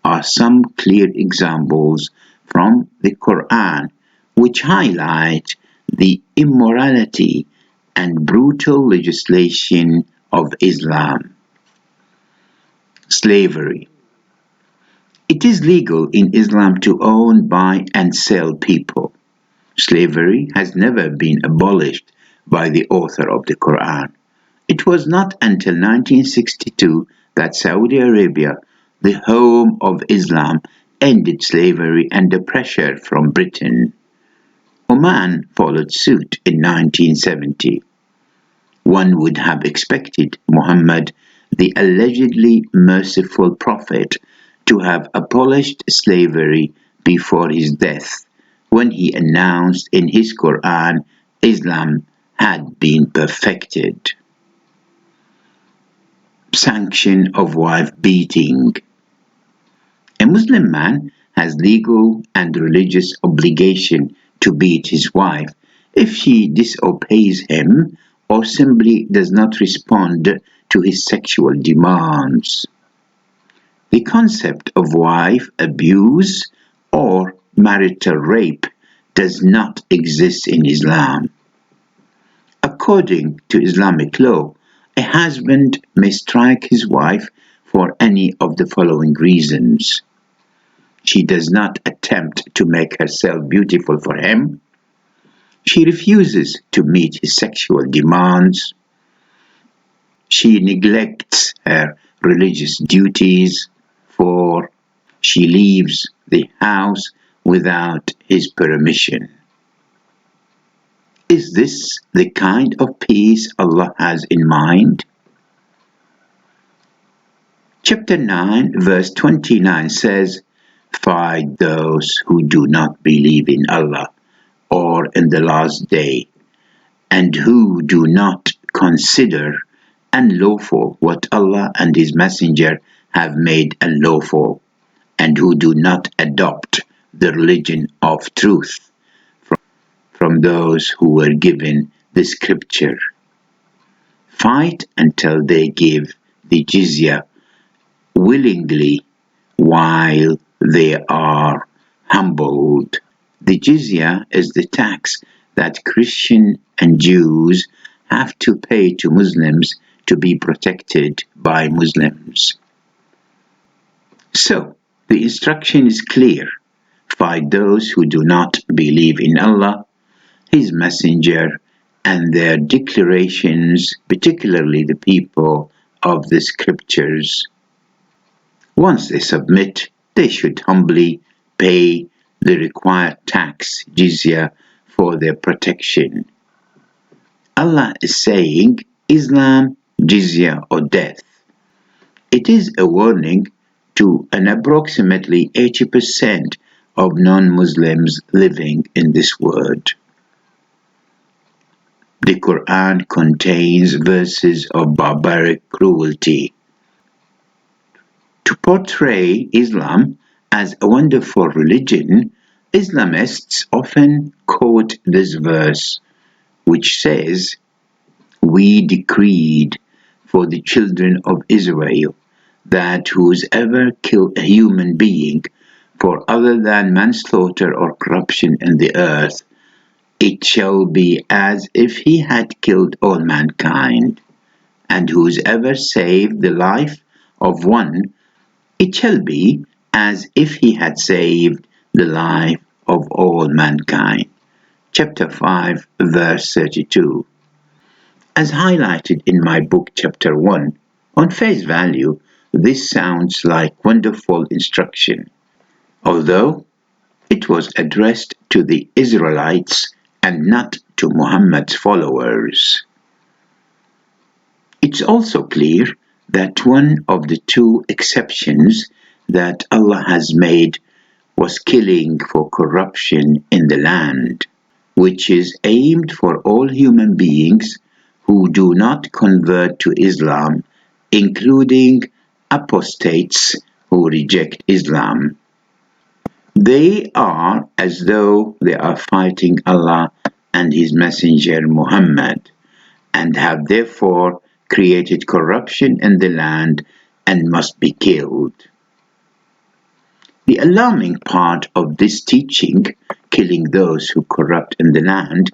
Speaker 1: are some clear examples from the Quran which highlight the immorality and brutal legislation of Islam. Slavery. It is legal in Islam to own, buy, and sell people. Slavery has never been abolished by the author of the Quran. It was not until 1962 that Saudi Arabia, the home of Islam, ended slavery under pressure from Britain. Oman followed suit in 1970. One would have expected Muhammad, the allegedly merciful prophet, to have abolished slavery before his death, when he announced in his Quran Islam had been perfected. Sanction of wife beating. A Muslim man has legal and religious obligation to beat his wife if she disobeys him or simply does not respond to his sexual demands. The concept of wife abuse or marital rape does not exist in Islam. According to Islamic law, a husband may strike his wife for any of the following reasons. She does not attempt to make herself beautiful for him. She refuses to meet his sexual demands. She neglects her religious duties. 4. She leaves the house without his permission. Is this the kind of peace Allah has in mind? Chapter 9, verse 29 says, "Fight those who do not believe in Allah or in the last day, and who do not consider unlawful what Allah and His Messenger have made unlawful, and who do not adopt the religion of truth from those who were given the scripture. Fight until they give the jizya willingly while they are humbled." The jizya is the tax that Christians and Jews have to pay to Muslims to be protected by Muslims. So, the instruction is clear. Fight those who do not believe in Allah, His Messenger, and their declarations, particularly the people of the scriptures. Once they submit, they should humbly pay the required tax, jizya, for their protection. Allah is saying Islam jizya or death. It is a warning to an approximately 80% of non-Muslims living in this world. The Quran contains verses of barbaric cruelty. To portray Islam as a wonderful religion, Islamists often quote this verse, which says, "We decreed for the children of Israel that whosoever kill a human being for other than manslaughter or corruption in the earth, it shall be as if he had killed all mankind, and whosoever saved the life of one, it shall be as if he had saved the life of all mankind." Chapter 5, verse 32. As highlighted in my book, Chapter 1, on face value, this sounds like wonderful instruction, although it was addressed to the Israelites and not to Muhammad's followers. It's also clear that one of the two exceptions that Allah has made was killing for corruption in the land, which is aimed for all human beings who do not convert to Islam, including apostates who reject Islam. They are as though they are fighting Allah and His Messenger Muhammad, and have therefore created corruption in the land and must be killed. The alarming part of this teaching, killing those who corrupt in the land,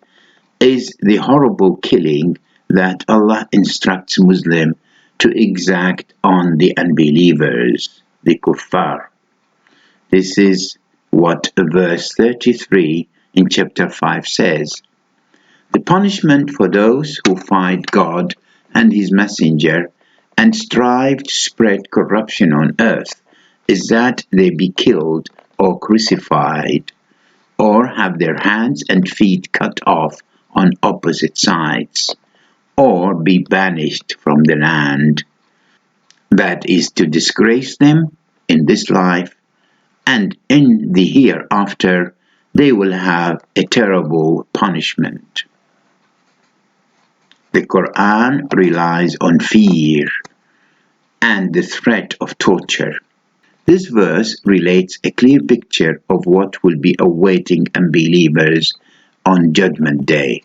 Speaker 1: is the horrible killing that Allah instructs Muslims to exact on the unbelievers, the kuffar. This is what verse 33 in chapter 5 says. The punishment for those who fight God and His Messenger and strive to spread corruption on earth is that they be killed or crucified, or have their hands and feet cut off on opposite sides, or be banished from the land. That is to disgrace them in this life, and in the hereafter they will have a terrible punishment. The Quran relies on fear and the threat of torture. This verse relates a clear picture of what will be awaiting unbelievers on Judgment Day.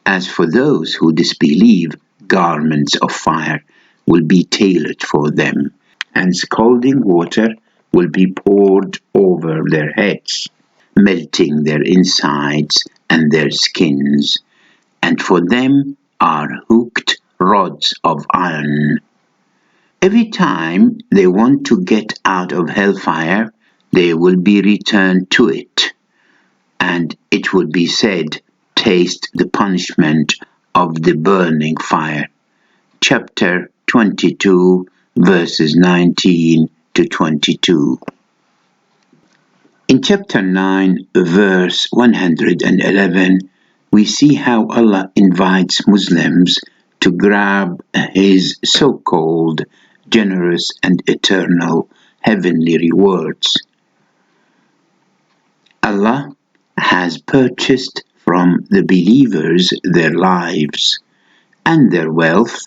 Speaker 1: As for those who disbelieve, garments of fire will be tailored for them, and scalding water will be poured over their heads, melting their insides and their skins, and for them are hooked rods of iron. Every time they want to get out of hellfire, they will be returned to it, and it will be said, "Taste the punishment of the burning fire." Chapter 22, verses 19 to 22. In chapter 9, verse 111, we see how Allah invites Muslims to grab His so-called generous and eternal heavenly rewards. Allah has purchased from the believers their lives and their wealth.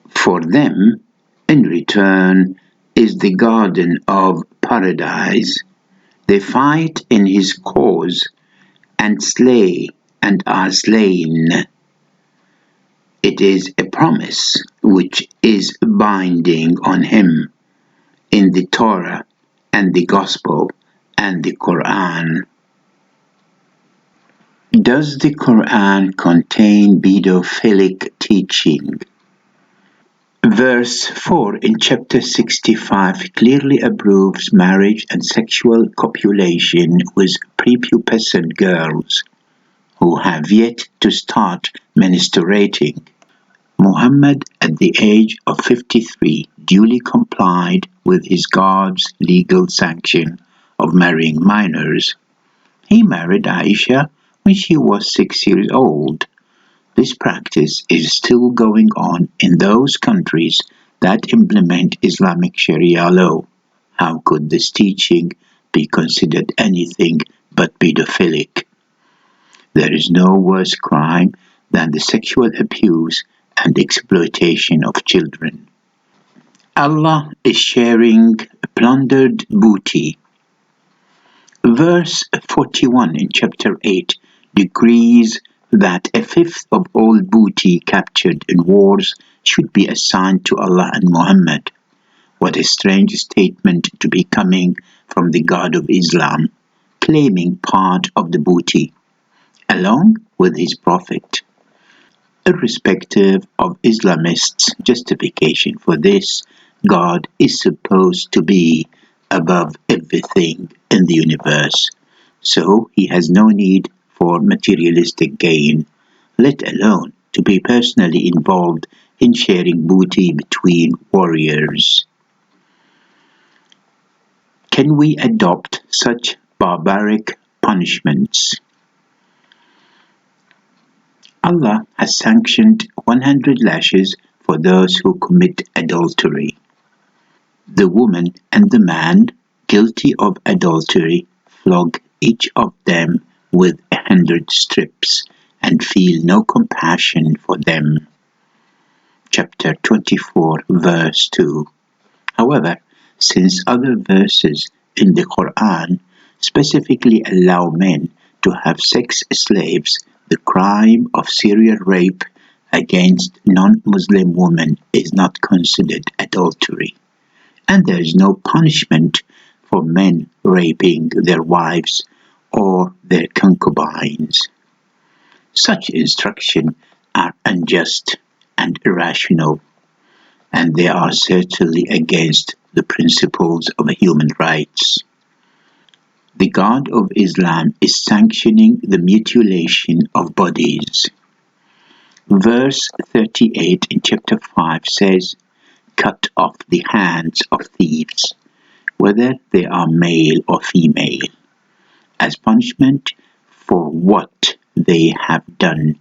Speaker 1: For them, in return, is the garden of paradise. They fight in His cause and slay and are slain. It is a promise which is binding on Him in the Torah and the Gospel and the Quran. Does the Quran contain pedophilic teaching? Verse 4 in chapter 65 clearly approves marriage and sexual copulation with prepubescent girls who have yet to start menstruating. Muhammad, at the age of 53, duly complied with his God's legal sanction of marrying minors. He married Aisha when she was 6 years old, This practice is still going on in those countries that implement Islamic Sharia law. How could this teaching be considered anything but pedophilic? There is no worse crime than the sexual abuse and exploitation of children. Allah is sharing plundered booty. Verse 41 in chapter 8 decrees that a fifth of all booty captured in wars should be assigned to Allah and Muhammad. What a strange statement to be coming from the God of Islam, claiming part of the booty, along with his Prophet. Irrespective of Islamists' justification for this, God is supposed to be above everything in the universe, so he has no need for materialistic gain, let alone to be personally involved in sharing booty between warriors. Can we adopt such barbaric punishments? Allah has sanctioned 100 lashes for those who commit adultery. The woman and the man guilty of adultery flog each of them with 100 strips and feel no compassion for them. Chapter 24, verse 2. However, since other verses in the Quran specifically allow men to have sex slaves, the crime of serial rape against non-Muslim women is not considered adultery, and there is no punishment for men raping their wives or their concubines. Such instructions are unjust and irrational, and they are certainly against the principles of human rights. The God of Islam is sanctioning the mutilation of bodies. Verse 38 in chapter 5 says, "Cut off the hands of thieves, whether they are male or female, as punishment for what they have done,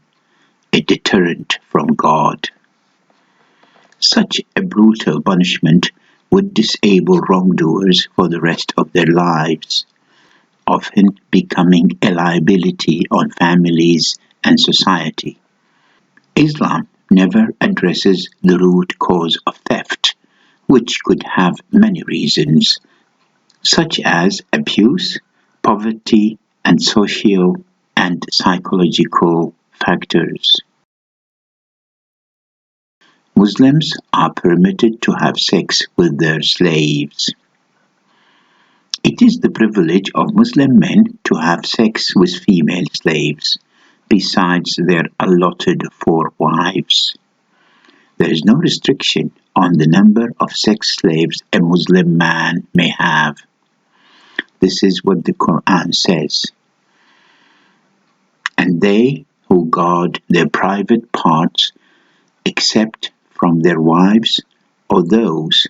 Speaker 1: a deterrent from God." Such a brutal punishment would disable wrongdoers for the rest of their lives, often becoming a liability on families and society. Islam never addresses the root cause of theft, which could have many reasons, such as abuse, poverty, and social and psychological factors. Muslims are permitted to have sex with their slaves. It is the privilege of Muslim men to have sex with female slaves, besides their allotted 4 wives. There is no restriction on the number of sex slaves a Muslim man may have. This is what the Quran says. And they who guard their private parts, except from their wives or those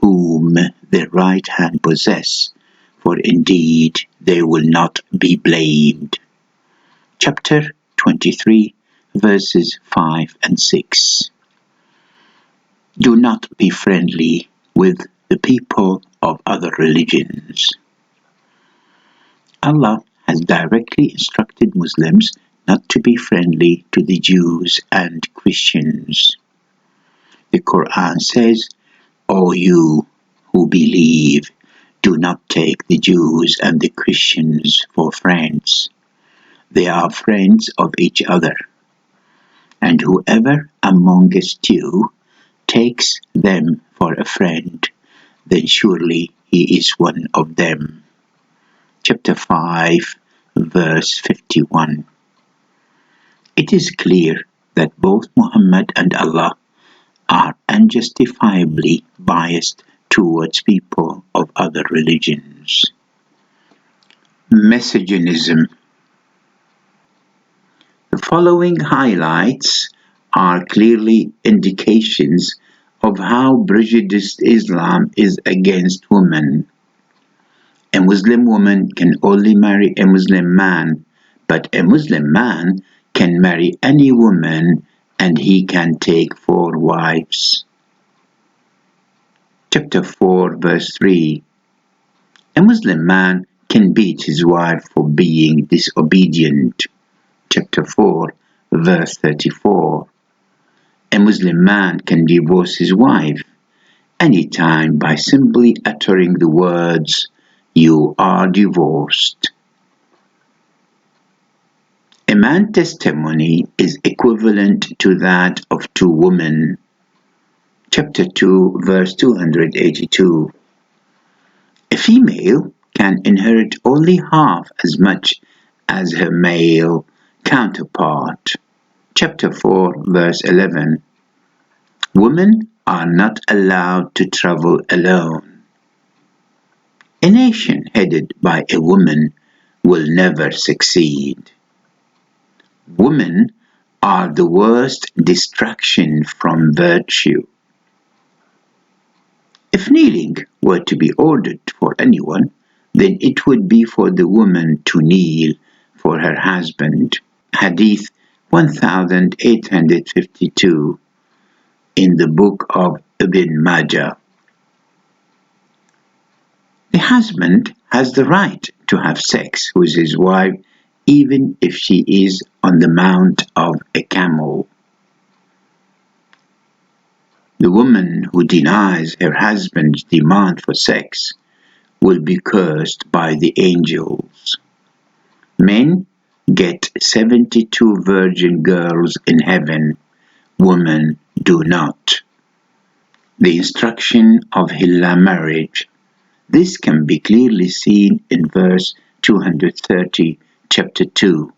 Speaker 1: whom their right hand possess, for indeed they will not be blamed. Chapter 23, verses 5 and 6. Do not be friendly with the people of other religions. Allah has directly instructed Muslims not to be friendly to the Jews and Christians. The Quran says, "O you who believe, do not take the Jews and the Christians for friends. They are friends of each other. And whoever amongst you takes them for a friend, then surely he is one of them." Chapter 5, verse 51. It is clear that both Muhammad and Allah are unjustifiably biased towards people of other religions. Messianism. The following highlights are clearly indications of how prejudiced Islam is against women. A Muslim woman can only marry a Muslim man, but a Muslim man can marry any woman and he can take 4 wives. Chapter 4, verse 3. A Muslim man can beat his wife for being disobedient. Chapter 4, verse 34. A Muslim man can divorce his wife anytime by simply uttering the words, "You are divorced." A man's testimony is equivalent to that of 2 women. Chapter 2, verse 282. A female can inherit only half as much as her male counterpart. Chapter 4, verse 11. Women are not allowed to travel alone. A nation headed by a woman will never succeed. Women are the worst distraction from virtue. If kneeling were to be ordered for anyone, then it would be for the woman to kneel for her husband. Hadith 1852 in the book of Ibn Majah. The husband has the right to have sex with his wife even if she is on the mount of a camel. The woman who denies her husband's demand for sex will be cursed by the angels. Men get 72 virgin girls in heaven. Women do not. The instruction of Hilla marriage. This can be clearly seen in verse 230, chapter 2.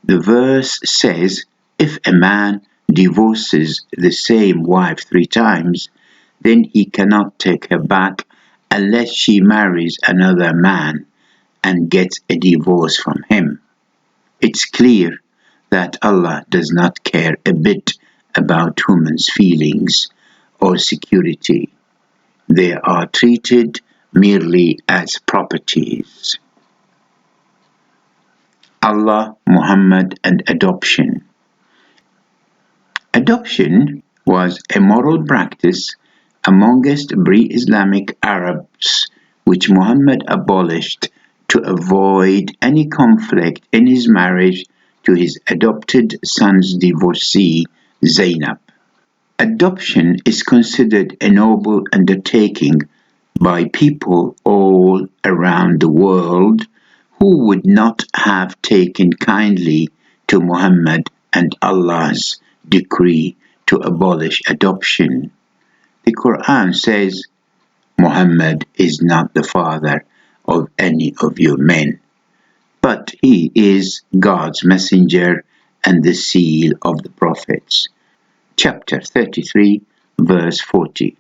Speaker 1: The verse says, if a man divorces the same wife 3 times, then he cannot take her back unless she marries another man and gets a divorce from him. It's clear that Allah does not care a bit about women's feelings or security. They are treated merely as properties. Allah, Muhammad, and adoption. Adoption was a moral practice amongst pre-Islamic Arabs which Muhammad abolished to avoid any conflict in his marriage to his adopted son's divorcee, Zainab. Adoption is considered a noble undertaking by people all around the world who would not have taken kindly to Muhammad and Allah's decree to abolish adoption. The Quran says, Muhammad is not the father of any of you men, but he is God's messenger and the seal of the prophets. Chapter 33, verse 40.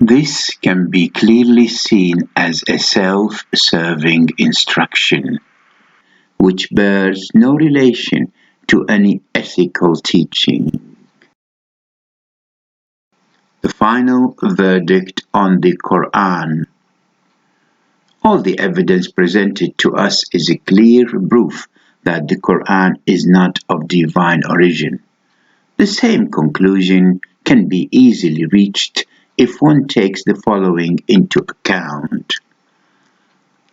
Speaker 1: This can be clearly seen as a self-serving instruction, which bears no relation to any ethical teaching. The final verdict on the Quran. All the evidence presented to us is a clear proof that the Quran is not of divine origin. The same conclusion can be easily reached if one takes the following into account.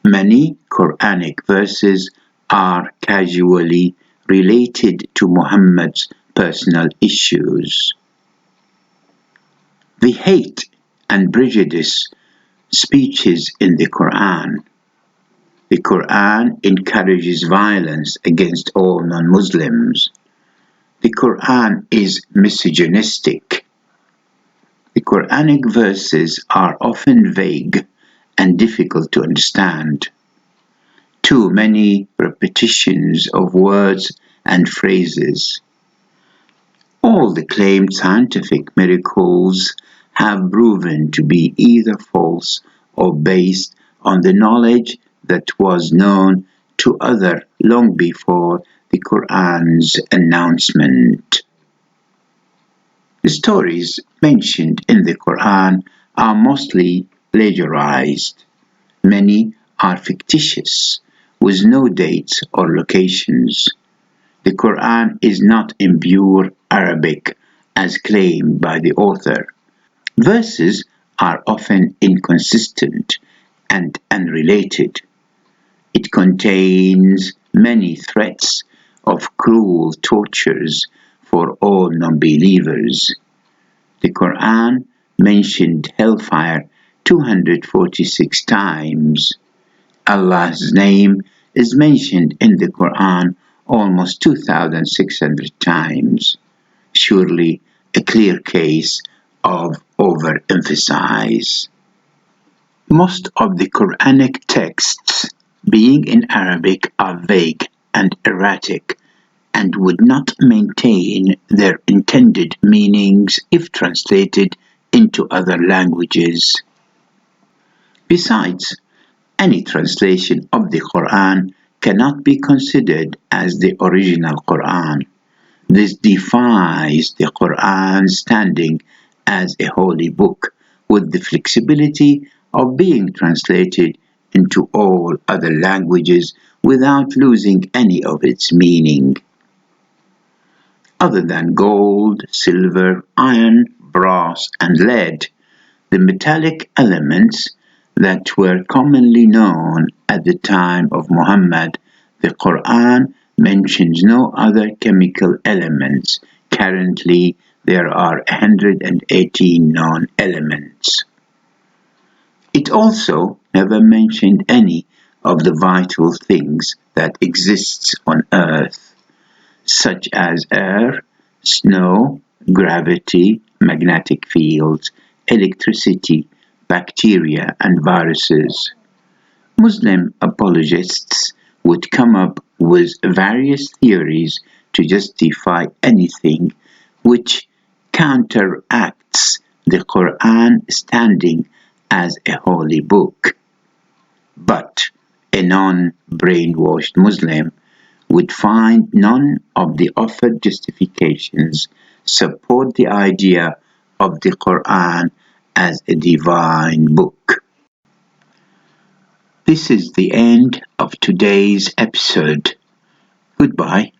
Speaker 1: Many Quranic verses are casually related to Muhammad's personal issues. The hate and prejudice speeches in the Quran. The Quran encourages violence against all non-Muslims. The Quran is misogynistic. The Quranic verses are often vague and difficult to understand. Too many repetitions of words and phrases. All the claimed scientific miracles have proven to be either false or based on the knowledge that was known to others long before the Quran's announcement. The stories mentioned in the Quran are mostly plagiarized. Many are fictitious, with no dates or locations. The Quran is not in pure Arabic as claimed by the author. Verses are often inconsistent and unrelated. It contains many threats of cruel tortures for all non-believers. The Quran mentioned hellfire 246 times. Allah's name is mentioned in the Quran almost 2,600 times. Surely a clear case of overemphasis. Most of the Quranic texts, being in Arabic, are vague and erratic and would not maintain their intended meanings if translated into other languages. Besides, any translation of the Quran cannot be considered as the original Quran. This defies the Quran's standing as a holy book, with the flexibility of being translated into all other languages without losing any of its meaning. Other than gold, silver, iron, brass, and lead, the metallic elements that were commonly known at the time of Muhammad, the Quran mentions no other chemical elements. Currently, there are 118 known elements. It also never mentioned any of the vital things that exists on Earth, such as air, snow, gravity, magnetic fields, electricity, bacteria, and viruses. Muslim apologists would come up with various theories to justify anything which counteracts the Quran standing as a holy book. But a non-brainwashed Muslim would find none of the offered justifications support the idea of the Quran as a divine book. This is the end of today's episode. Goodbye.